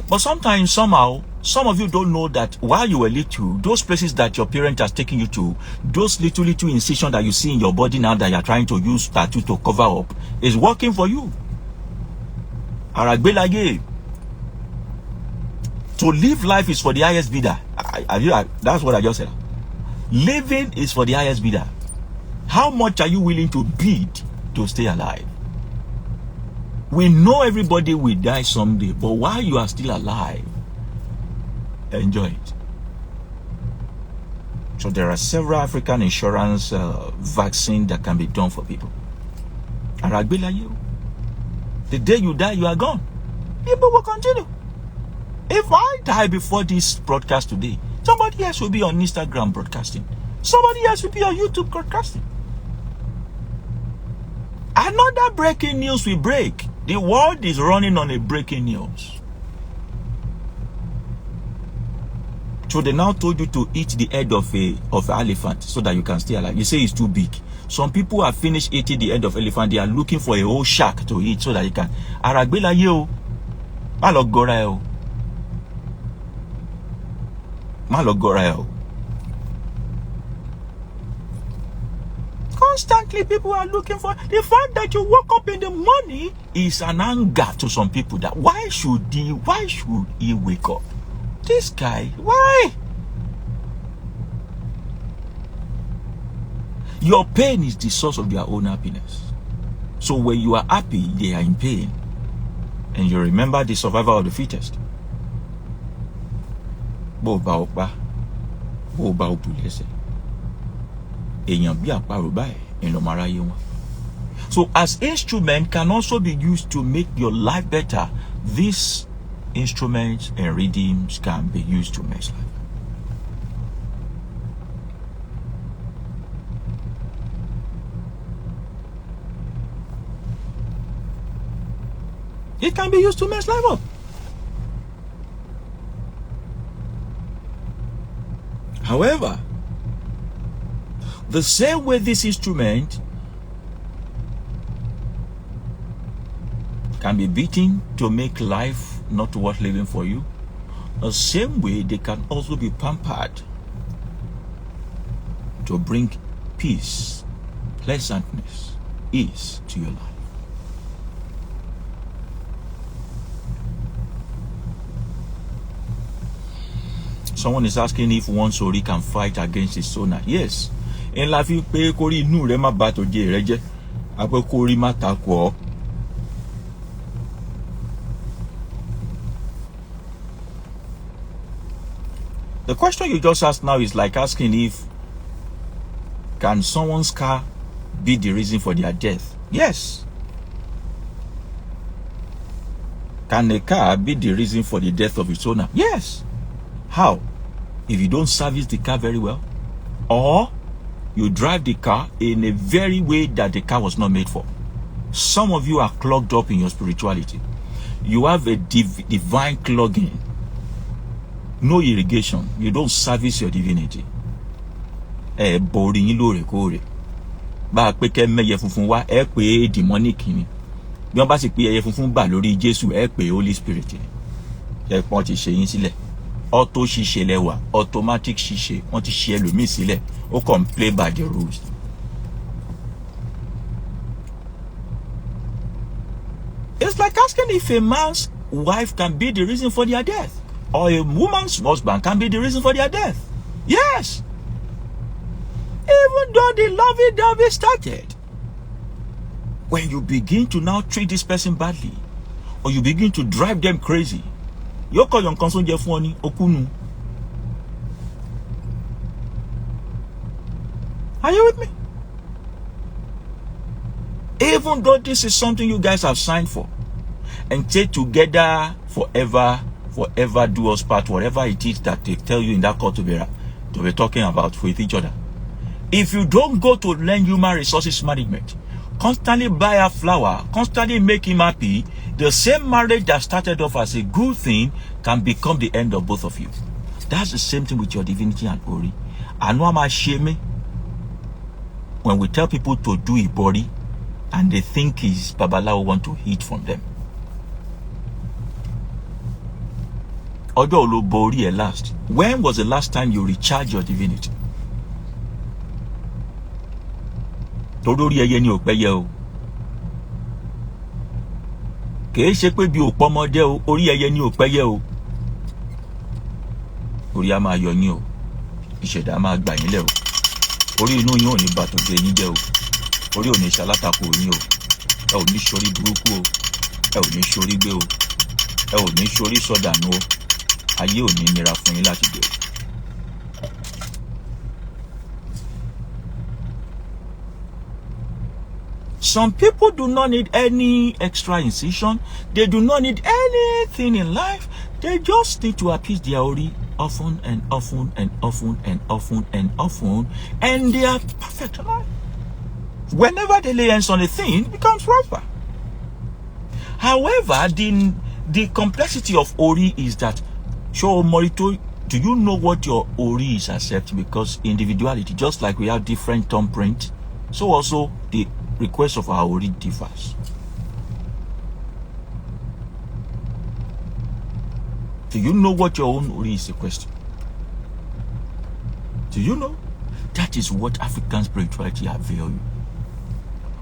But sometimes, somehow, some of you don't know that while you were little, those places that your parent has taken you to, those little incisions that you see in your body now that you are trying to use tattoo to cover up, is working for you. To live life is for the highest bidder. That's what I just said. Living is for the highest bidder. How much are you willing to bid to stay alive? We know everybody will die someday, but while you are still alive, enjoy it. So there are several African insurance vaccines that can be done for people. The day you die, you are gone. People will continue. If I die before this broadcast today, somebody else will be on Instagram broadcasting. Somebody else will be on YouTube broadcasting. Another breaking news will break. The world is running on a breaking news. So they now told you to eat the head of an elephant so that you can stay alive. You say it's too big. Some people have finished eating the head of elephant. They are looking for a whole shark to eat so that you can. Aragbela yo, malogora yo, malogora yo. constantly people are looking for. The fact that you woke up in the morning is an anger to some people that why should he wake up? This guy, why? Your pain is the source of their own happiness. So when you are happy, they are in pain. And you remember the survival of the fittest. So as instrument can also be used to make your life better, these instruments and rhythms can be used to make life. It can be used to mess life up. However, the same way this instrument can be beaten to make life not worth living for you, the same way they can also be pampered to bring peace, pleasantness, ease to your life. Someone is asking if one sori can fight against his owner. Yes. In life, you pay kori nu rema bato je reje. Ape kori mata ko. The question you just asked now is like asking if can someone's car be the reason for their death? Yes. Can a car be the reason for the death of its owner? Yes. How? If you don't service the car very well, or you drive the car in a very way that the car was not made for. Some of you are clogged up in your spirituality. You have a divine clogging. No irrigation. You don't service your divinity. Boring lore kore. Ba pe ke meye funfun wa e pe demonic ni. Bí wọ́n bá sì pé ẹyẹ funfun bà lórí Jésù ẹ pé Holy Spirit ni. Ẹ pọ́n ti ṣe yín sílẹ̀. Auto ṣíṣe lẹ́wà, automatic ṣíṣe, wọ́n ti ṣe ẹlòmíì sílẹ̀, ó kàn play by the rules. It's like asking if a man's wife can be the reason for their death, or a woman's husband can be the reason for their death. Yes. Even though the lovey-dovey started, when you begin to now treat this person badly, or you begin to drive them crazy, are you with me? Even though this is something you guys have signed for and stay together forever do us part, whatever it is that they tell you in that court to be talking about with each other. If you don't go to learn human resources management, constantly buy a flower, constantly make him happy, the same marriage that started off as a good thing can become the end of both of you. That's the same thing with your divinity and Ori. I know I'm ashamed when we tell people to do a body and they think is Babalawo want to eat from them. Although Bori at last, when was the last time you recharged your divinity? Todori ẹyẹ ni ò pẹ́yẹ o. Kìí ṣe pé bí òpó ọmọdé o, orí ẹyẹ ni ò pẹ́yẹ o. Orí a máa yọ yín o. Ìṣẹ̀dá máa gbà yín lẹ̀ o. Orí inú yín ò ní bà tòde yín jẹ́ o. Orí ò ní ṣalátakò yín o. Ẹ ò ní ṣorí burúkú o. Ẹ ò ní ṣorí gbé o. Ẹ ò ní ṣorí sọdànù o. Ayé ò ní nira fún yín láti gbé o. Some people do not need any extra incision. They do not need anything in life. They just need to appease their Ori often and often and often and often and often, and they are perfect alive. Whenever they lay hands on a thing, it becomes proper. However, the complexity of Ori is that, show Morito, do you know what your Ori is accept? Because individuality, just like we have different thumbprint, so also the request of our Ori differs. Do you know what your own Ori is? A question. Do you know? That is what African spirituality avails you.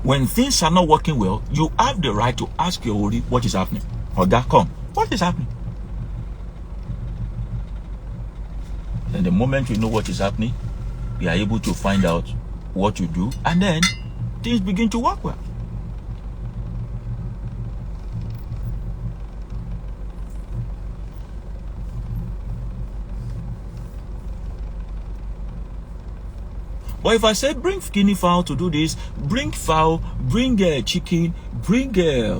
When things are not working well, you have the right to ask your Ori what is happening. Oga, come. What is happening? And the moment you know what is happening, you are able to find out what you do, and then things begin to work well. But if I say bring guinea fowl to do this, bring fowl, bring chicken, bring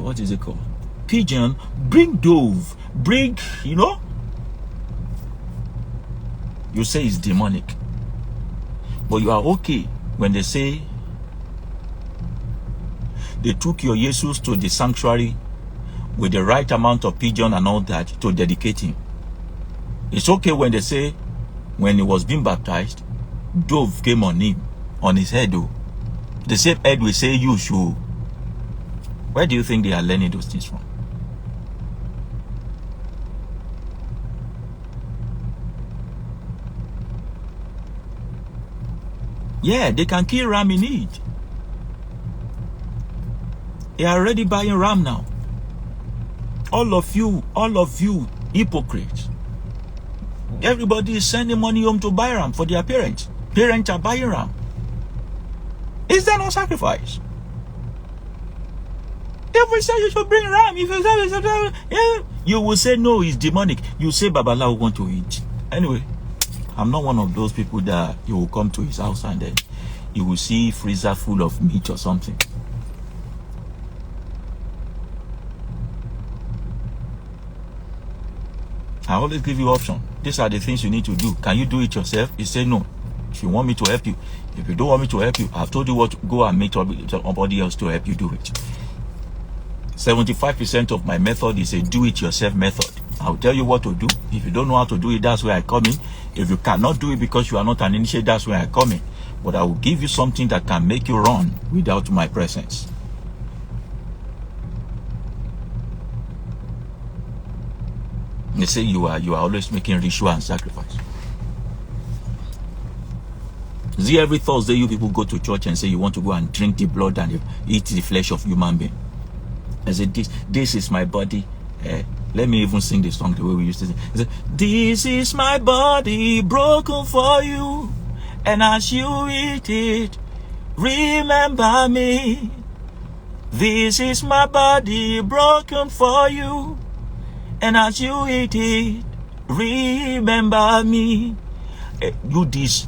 what is it called? Pigeon, bring dove, bring, you say it's demonic. But you are okay when they say they took your Jesus to the sanctuary with the right amount of pigeon and all that to dedicate him. It's okay when they say when he was being baptized, dove came on him, on his head. Oh, the same head we say you should. Where do you think they are learning those things from? Yeah, they can kill ram in it. They are already buying ram now. All of you, hypocrites. Everybody is sending money home to buy ram for their parents. Parents are buying ram. Is that not sacrifice? If we say you should bring ram, if you say you will say no, it's demonic. You say Babalawo want to eat. Anyway, I'm not one of those people that you will come to his house and then you will see freezer full of meat or something. I always give you option. These are the things you need to do. Can you do it yourself? You say no. If you want me to help you. If you don't want me to help you, I've told you what. Go and make somebody else to help you do it. 75% of my method is a do-it-yourself method. I'll tell you what to do. If you don't know how to do it, that's where I come in. If you cannot do it because you are not an initiate, that's where I come in. But I will give you something that can make you run without my presence. They say you are always making ritual and sacrifice. See, every Thursday you people go to church and say you want to go and drink the blood and eat the flesh of human being. I said, this is my body. Let me even sing the song the way we used to sing. I said, this is my body broken for you, and as you eat it, remember me. This is my body broken for you, and as you eat it, remember me. You this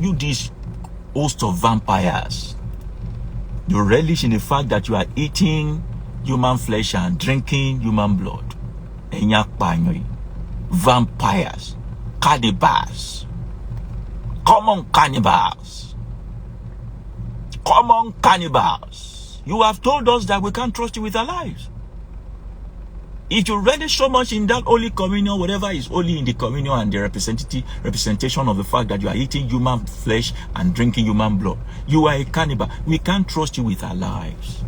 host of vampires. You relish in the fact that you are eating human flesh and drinking human blood. Vampires, cannibals, common cannibals. You have told us that we can't trust you with our lives. If you relish so much in that Holy Communion, whatever is holy in the communion and the representation of the fact that you are eating human flesh and drinking human blood, you are a cannibal. We can't trust you with our lives.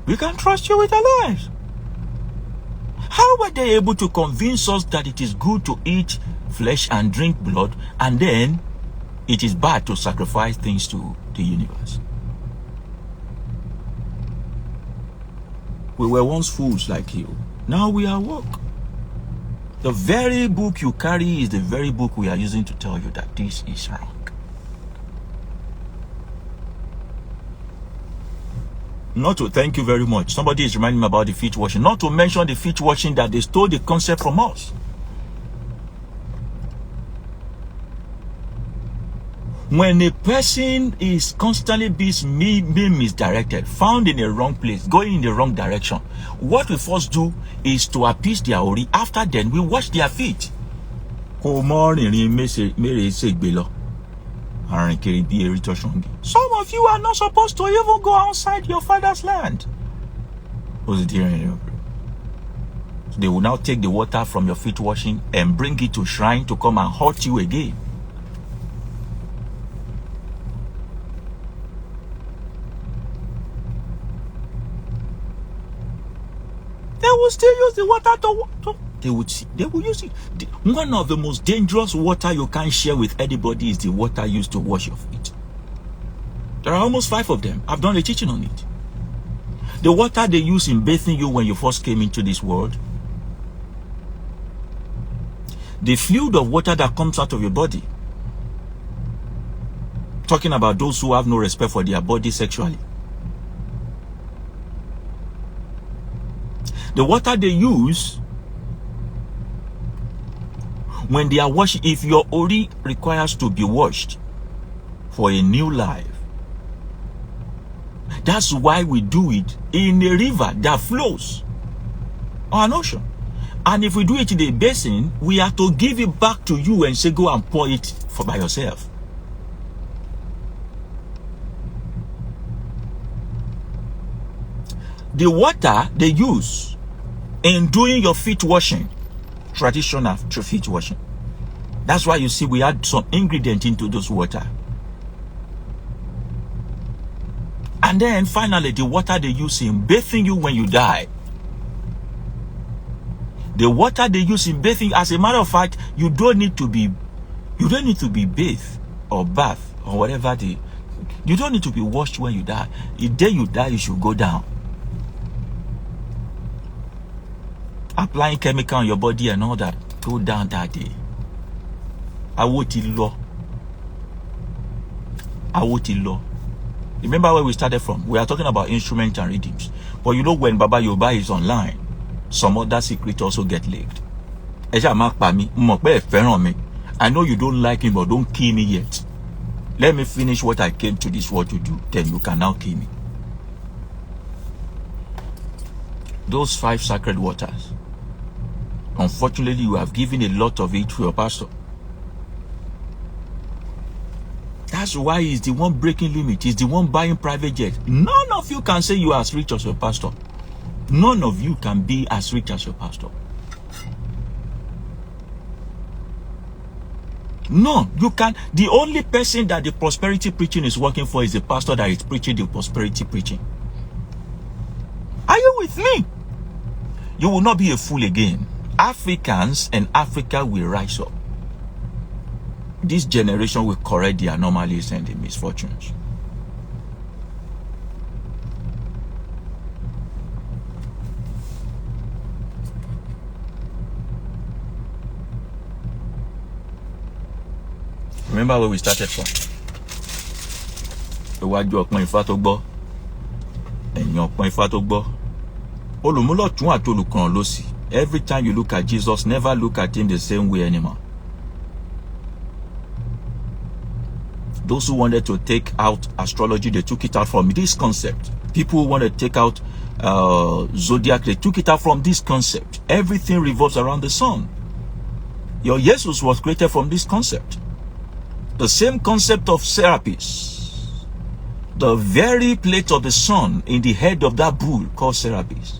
We can't trust you with our lives. How were they able to convince us that it is good to eat flesh and drink blood, and then it is bad to sacrifice things to the universe? We were once fools like you. Now we are woke. The very book you carry is the very book we are using to tell you that this is wrong. Not to thank you very much. Somebody is reminding me about the feet washing. Not to mention the feet washing that they stole the concept from us. When a person is constantly being misdirected, found in a wrong place, going in the wrong direction, what we first do is to appease their ori. After then, we wash their feet. Some of you are not supposed to even go outside your father's land. They will now take the water from your feet washing and bring it to shrine to come and hurt you again. They will still use the water to They will use it. One of the most dangerous water you can't share with anybody is the water used to wash your feet. There are almost 5 of them. I've done a teaching on it. The water they use in bathing you when you first came into this world. The fluid of water that comes out of your body. Talking about those who have no respect for their body sexually. The water they use when they are washing, if your ori requires to be washed for a new life, that's why we do it in a river that flows or an ocean. And if we do it in a basin, we have to give it back to you and say, go and pour it for by yourself. The water they use in doing your feet washing, traditional feet washing. That's why you see we add some ingredient into those water. And then finally, the water they use in bathing you when you die. The water they use in bathing, as a matter of fact, you don't need to be bathed or bath or whatever. You don't need to be washed when you die. The day you die, you should go down. Applying chemical on your body and all that, go down that day. Awotilo. Remember where we started from? We are talking about instruments and rhythms. But you know, when Baba Yooba is online, some other secret also get leaked. I know you don't like him, but don't kill me yet. Let me finish what I came to this world to do. Then you can now kill me. Those 5 sacred waters. Unfortunately, you have given a lot of it to your pastor. That's why he's the one breaking limit. He's the one buying private jets. None of you can say you are as rich as your pastor. None of you can be as rich as your pastor. No, you can't. The only person that the prosperity preaching is working for is the pastor that is preaching the prosperity preaching. Are you with me? You will not be a fool again. Africans and Africa will rise up. This generation will correct the anomalies and the misfortunes. Remember where we started from? Iwájú ọpọ́n Ifá tó gbọ́, ẹ̀yìn ọpọ́n Ifá tó gbọ́. Olùmúlọ̀tún àti olùkàn lósì. Every time you look at Jesus, never look at him the same way anymore. Those who wanted to take out astrology, they took it out from this concept. People who want to take out zodiac, they took it out from this concept. Everything revolves around the sun. Your Jesus was created from this concept. The same concept of Serapis. The very plate of the sun in the head of that bull called Serapis.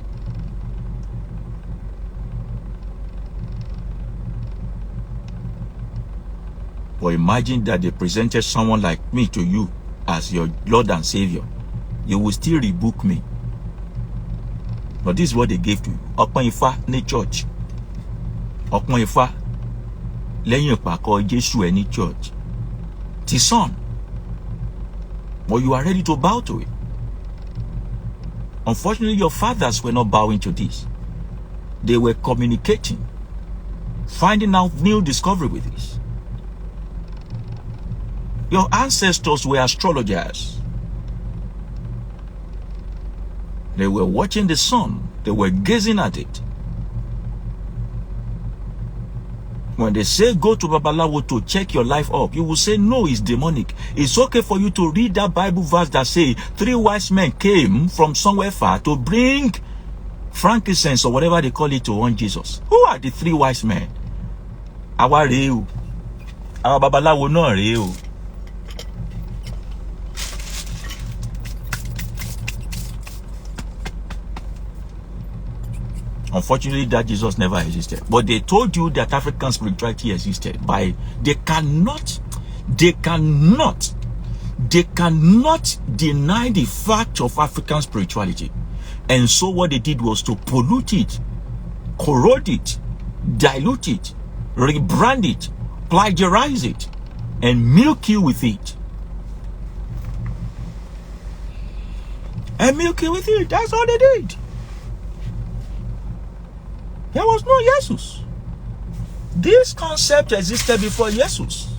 But imagine that they presented someone like me to you as your Lord and Savior. You will still rebuke me. But this is what they gave to you. Ọpọ́n Ifá ní church. Ọpọ́n Ifá lẹ́yìn ìpàkọ́ Jésù ẹ̀ ní church. Ti son. But you are ready to bow to it. Unfortunately, your fathers were not bowing to this. They were communicating, finding out new discovery with this. Your ancestors were astrologers. They were watching the sun. They were gazing at it. When they say go to Babalawo to check your life up, you will say no, it's demonic. It's okay for you to read that Bible verse that say 3 wise men came from somewhere far to bring frankincense or whatever they call it to one Jesus. Who are the 3 wise men? Àwa rèé o. Àwa Babalawo náà rèé o. Unfortunately, that Jesus never existed. But they told you that African spirituality existed. They cannot deny the fact of African spirituality. And so what they did was to pollute it, corrode it, dilute it, rebrand it, plagiarize it, and milk you with it. And milk you with it. That's all they did. There was no Jesus. This concept existed before Jesus.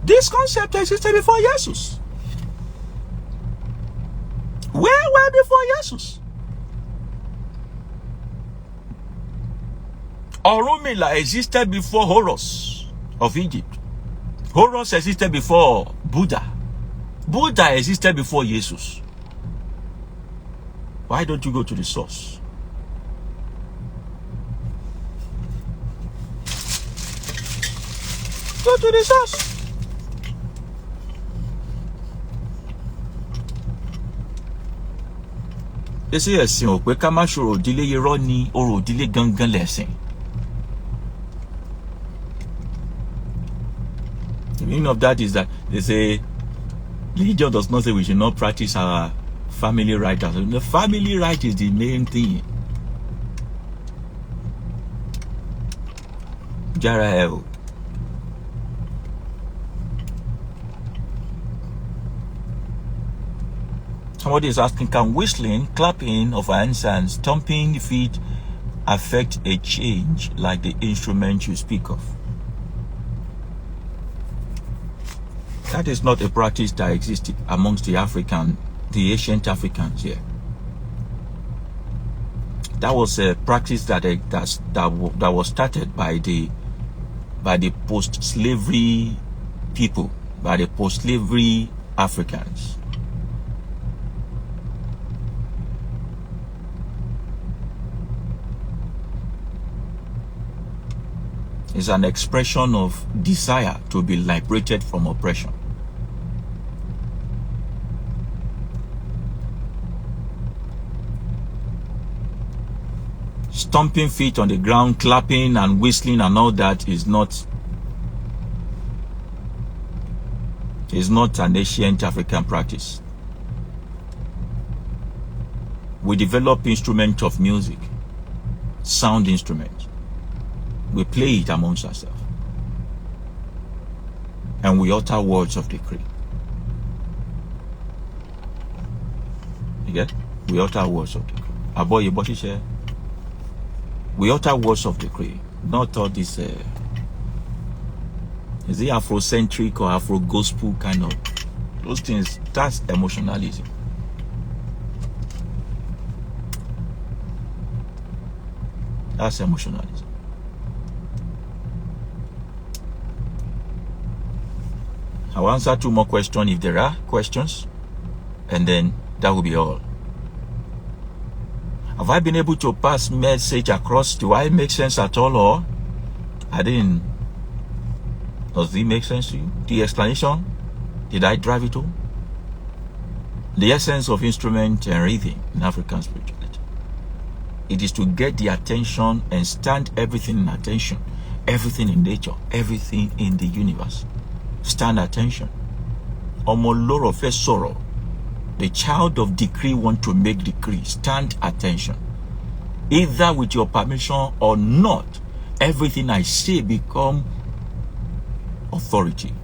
This concept existed before Jesus. Where before Jesus? Orunmila existed before Horus of Egypt. Horus existed before Buddha. Buddha existed before Jesus. Why don't you go to the source? Go to the source. They say ẹ̀sìn ò pé ká má ṣòro ìdílé irọ́ ni orò ìdílé gangan lẹ̀sìn. The meaning of that is that they say religion does not say we should not practice our family right. The family right is the main thing. Jara. Somebody is asking, can whistling, clapping of hands and stomping feet affect a change like the instrument you speak of? That is not a practice that existed amongst the ancient Africans here. That was a practice that was started by the post-slavery people, by the post-slavery Africans. It's an expression of desire to be liberated from oppression. Stomping feet on the ground, clapping and whistling and all that is not an ancient African practice. We develop instruments of music, sound instruments. We play it amongst ourselves. And we utter words of decree. You get? We utter words of decree. Aboye Boshishe. We utter words of decree. Not all this, is it Afrocentric or Afro-gospel kind of, those things, that's emotionalism. That's emotionalism. I'll answer 2 more questions if there are questions, and then that will be all. Have I been able to pass message across? Do I make sense at all, or I didn't? Does it make sense to you? The explanation? Did I drive it home? The essence of instrument and rhythm in African spirituality. It is to get the attention and stand everything in attention. Everything in nature, everything in the universe. Stand attention. Omoloro fe sorrow. The child of decree want to make decree. Stand attention. Either with your permission or not, everything I say become authority.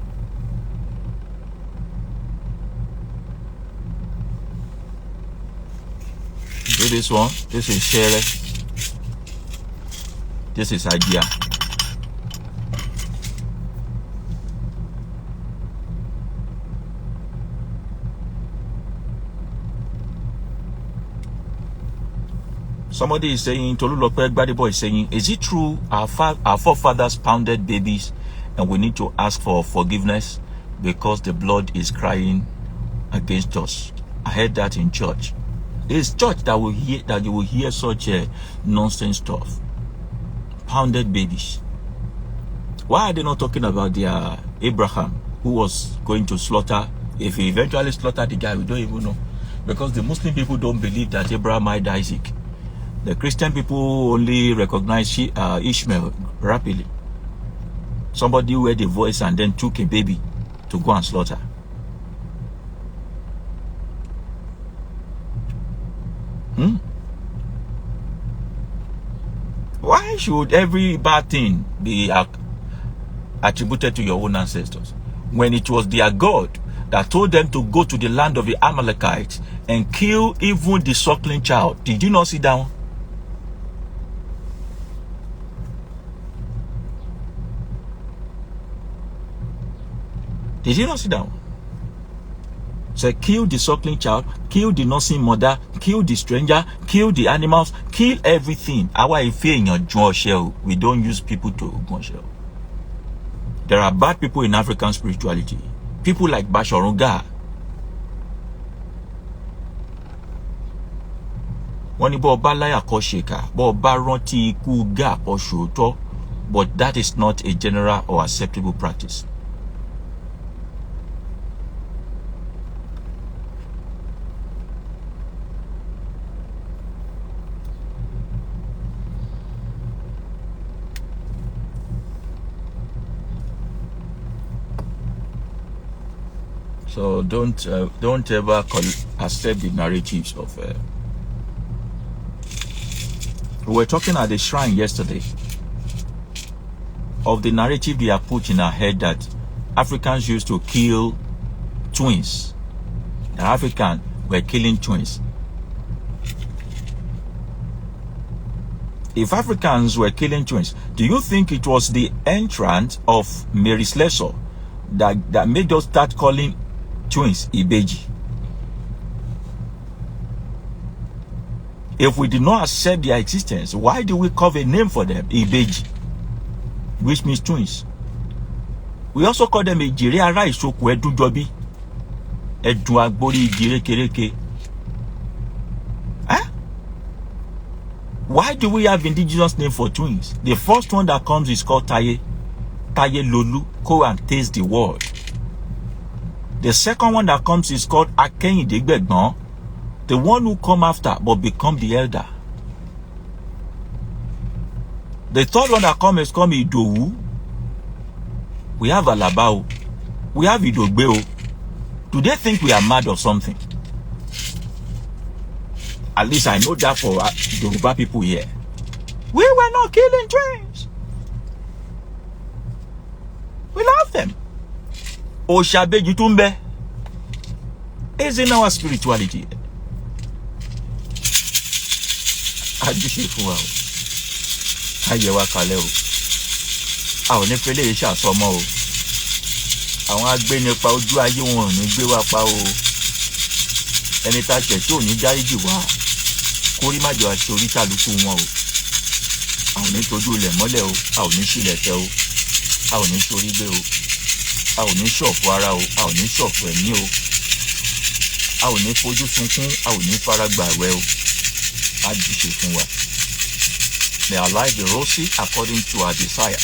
Do this one. This is Shere. This is Idea. Somebody is saying, Tolulope Gbadebo is saying, is it true our forefathers pounded babies and we need to ask for forgiveness because the blood is crying against us? I heard that in church. It's church that you will hear such nonsense stuff. Pounded babies. Why are they not talking about their Abraham who was going to slaughter? If he eventually slaughtered the guy, we don't even know. Because the Muslim people don't believe that Abraham might Isaac. The Christian people only recognize Ishmael rapidly. Somebody who heard a voice and then took a baby to go and slaughter. Why should every bad thing be attributed to your own ancestors? When it was their God that told them to go to the land of the Amalekites and kill even the suckling child. Did you not sit down? Did you not sit down? Say, kill the suckling child, kill the nursing mother, kill the stranger, kill the animals, kill everything. We don't use people to go shell. There are bad people in African spirituality. People like Bashorunga. But that is not a general or acceptable practice. So don't ever accept the narratives of. We were talking at the shrine yesterday of the narrative they have put in our head that Africans used to kill twins. The Africans were killing twins. If Africans were killing twins, do you think it was the entrance of Mary Slessor that made us start calling twins Ibeji? If we did not accept their existence, why do we carve a name for them, Ibeji, which means twins? We also call them Ejire Ara Isoku Edu Jobi, Edu Agbori Ijire Kereke. Huh? Why do we have indigenous name for twins? The first one that comes is called Taye. Taye Lolu, go and taste the world. The second one that comes is called Akeyin Degbegbon, the one who come after but become the elder. The third one that comes is called Idowu. We have Alabao. We have Idogbeo. Do they think we are mad or something? At least I know that for the Yoruba people here. We were not killing twins. We love them. Oshabeji Tumbe is in our spirituality. Ajishifuwa o. Ayewa kale o. Àwọn ní fele iṣẹ́ àsọmọ o. Àwọn agbénipa ojú ayé wọn ò ní gbé wa pa o. Ẹni tá ṣẹ̀ tí ò ní dáríjì wá. Kórí má jọ àṣẹ orí kálukú wọn o. Àwọn ní tójú ilẹ̀ mọ́lẹ̀ o. A ò ní ṣílẹ̀ tẹ o. A ò ní sórí gbé o. A ò ní ṣọ̀fọ̀ ara o. A ò ní ṣọ̀fọ̀ ẹ̀mí o. A ò ní fojú sunkún. A ò ní faragbà wẹ̀ o. Ajishifuwa. May our life be rosy according to our desire.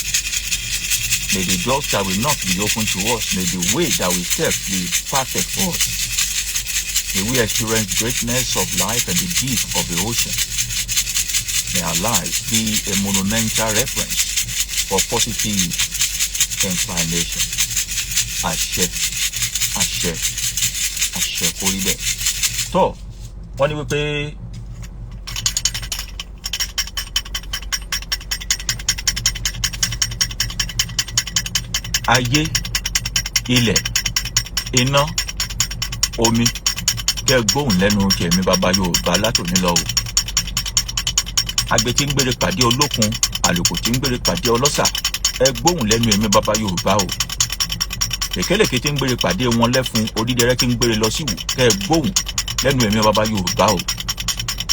May the doors that will not be open to us. May the way that we step be perfect for us. May we experience greatness of life and the deep of the ocean. May our lives be a monumental reference for positive inclination. Ashe, Ashe, Ashe, Koribe. So, when we pay ayé, ilẹ̀, iná, omi, kẹ́ gbóhùn lẹ́nu tèmi bàbá Yorùbá látòní lọ o. Àgbẹ̀ tí ń gbére pàdé olókun, àlùkò tí ń gbére pàdé ọlọ́sà, ẹ gbóhùn lẹ́nu èmi bàbá Yorùbá o. Èkélèké tí ń gbére pàdé wọn lẹ́fun, orídẹrẹ́ tí ń gbére lọ síwù, kẹ́ gbóhùn lẹ́nu èmi bàbá Yorùbá o.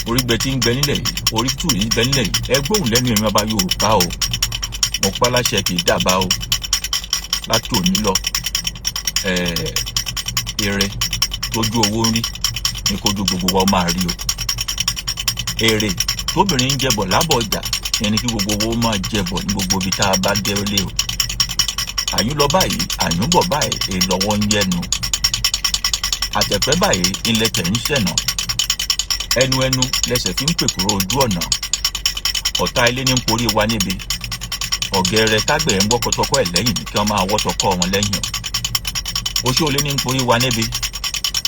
Orígbẹ tí ń gbẹ nílẹ̀ yìí, orí tù yìí gbẹ nílẹ̀ yìí, ẹ gbóhùn lẹ́nu èmi bàbá Yorùbá o. Mo pa láṣẹ kì í dàbá o. Láti òní lọ, èrè tójú owó rí ní kójú gbogbo wa máa rí o. Èrè tóbìnrin ń jẹbọ lábọ̀ ọjà ẹni kí gbogbo owó máa jẹbọ ní gbogbo ibi tá a bá dé lé o. Àyún lọ báyìí, àyún bọ̀ báyìí, èlọ́wọ́ ń yẹnu. Àtẹ̀pẹ́ báyìí ilẹ̀ tẹ̀ ń ṣẹ̀nà. Ẹnu lẹsẹ̀ fi ń pèkúrò ojú ọ̀nà. Ọ̀tá ilé ní ń porí wa níbi. Ọ̀gẹ̀rẹ̀ tágbẹ̀ ń wọ́kọ̀tọ́kọ́ ẹ̀ lẹ́yìn kí wọ́n máa wọ́tọ̀kọ́ wọn lẹ́yìn. Oṣó olé ní ń porí wa níbi.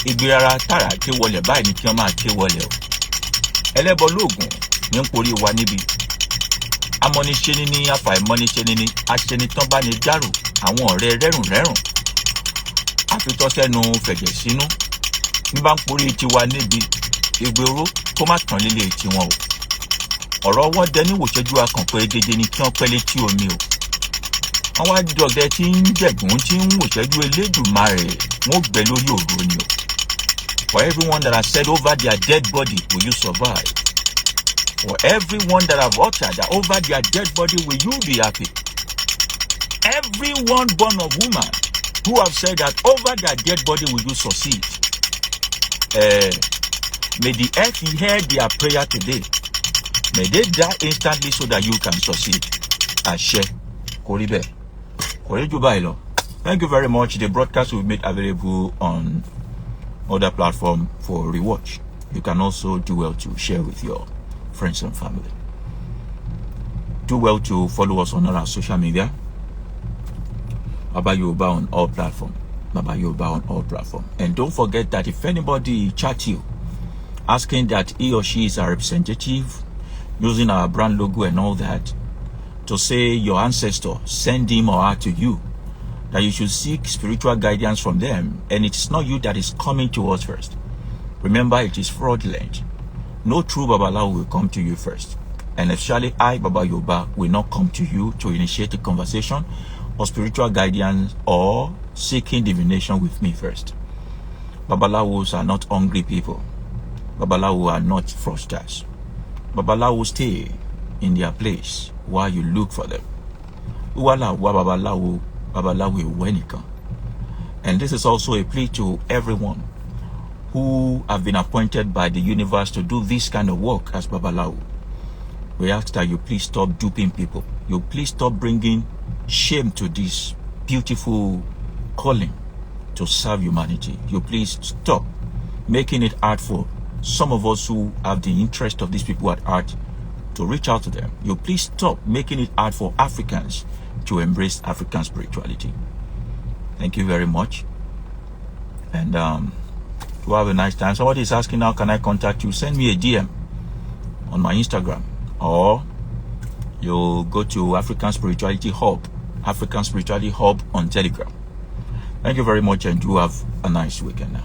Igbe rárá tààrà ké wọlẹ̀ báyìí ni kí wọ́n máa ké wọlẹ̀ o. Ẹlẹ́bọ lóògùn ní ń porí wa níbi. amọ́niṣẹ́ni ní àfàìmọ́niṣẹ́ni ní aṣẹ́nitán bá ní dárò àwọn ọ̀rẹ́ rẹ́rùnrẹ́rùn àfitọ́sẹ́nu fẹ̀jẹ̀ sínú ní bá ń porí tiwa níbi ìgbéró kó má tàn lílé tiwọn o ọ̀rọ̀ wọn dẹ níwòṣẹ́jú akànpẹ́ dédé ni kí wọ́n pẹ́ létí omi o wọ́n wá dọ̀gẹ́ tí ń jẹ̀gùn tí ń wòṣẹ́jú Elédùmarè wọ́n gbẹ lórí òru ni o. For everyone that has said over their dead body, will you survive? For everyone that have uttered that over their dead body, will you be happy? Everyone born of woman who have said that over their dead body, will you succeed? May the earth hear their prayer today. May they die instantly so that you can succeed. Àṣẹ, kò rí bẹ́ẹ̀. Kò rí jù báyìí lọ. Thank you very much. The broadcast will be made available on other platform for rewatch. You can also do well to share with your friends and family. Do well to follow us on all our social media. Baba Yooba on all platforms. Baba Yooba on all platforms. And don't forget that if anybody chat you asking that he or she is a representative using our brand logo and all that to say your ancestor send him or her to you, that you should seek spiritual guidance from them, and it's not you that is coming to us first. Remember, it is fraudulent. No true Babalawo will come to you first. And especially I, Baba Yooba, will not come to you to initiate a conversation or spiritual guidance or seeking divination with me first. Babalawos are not hungry people. Babalawo are not fraudsters. Babalawo stay in their place while you look for them. Uwala wa Babalawo. And this is also a plea to everyone who have been appointed by the universe to do this kind of work as Babalawo. We ask that you please stop duping people. You please stop bringing shame to this beautiful calling to serve humanity. You please stop making it hard for some of us who have the interest of these people at heart to reach out to them. You please stop making it hard for Africans to embrace African spirituality. Thank you very much. And to have a nice time. Somebody is asking now, can I contact you? Send me a DM on my Instagram, or you go to African Spirituality Hub on Telegram. Thank you very much, and do have a nice weekend now.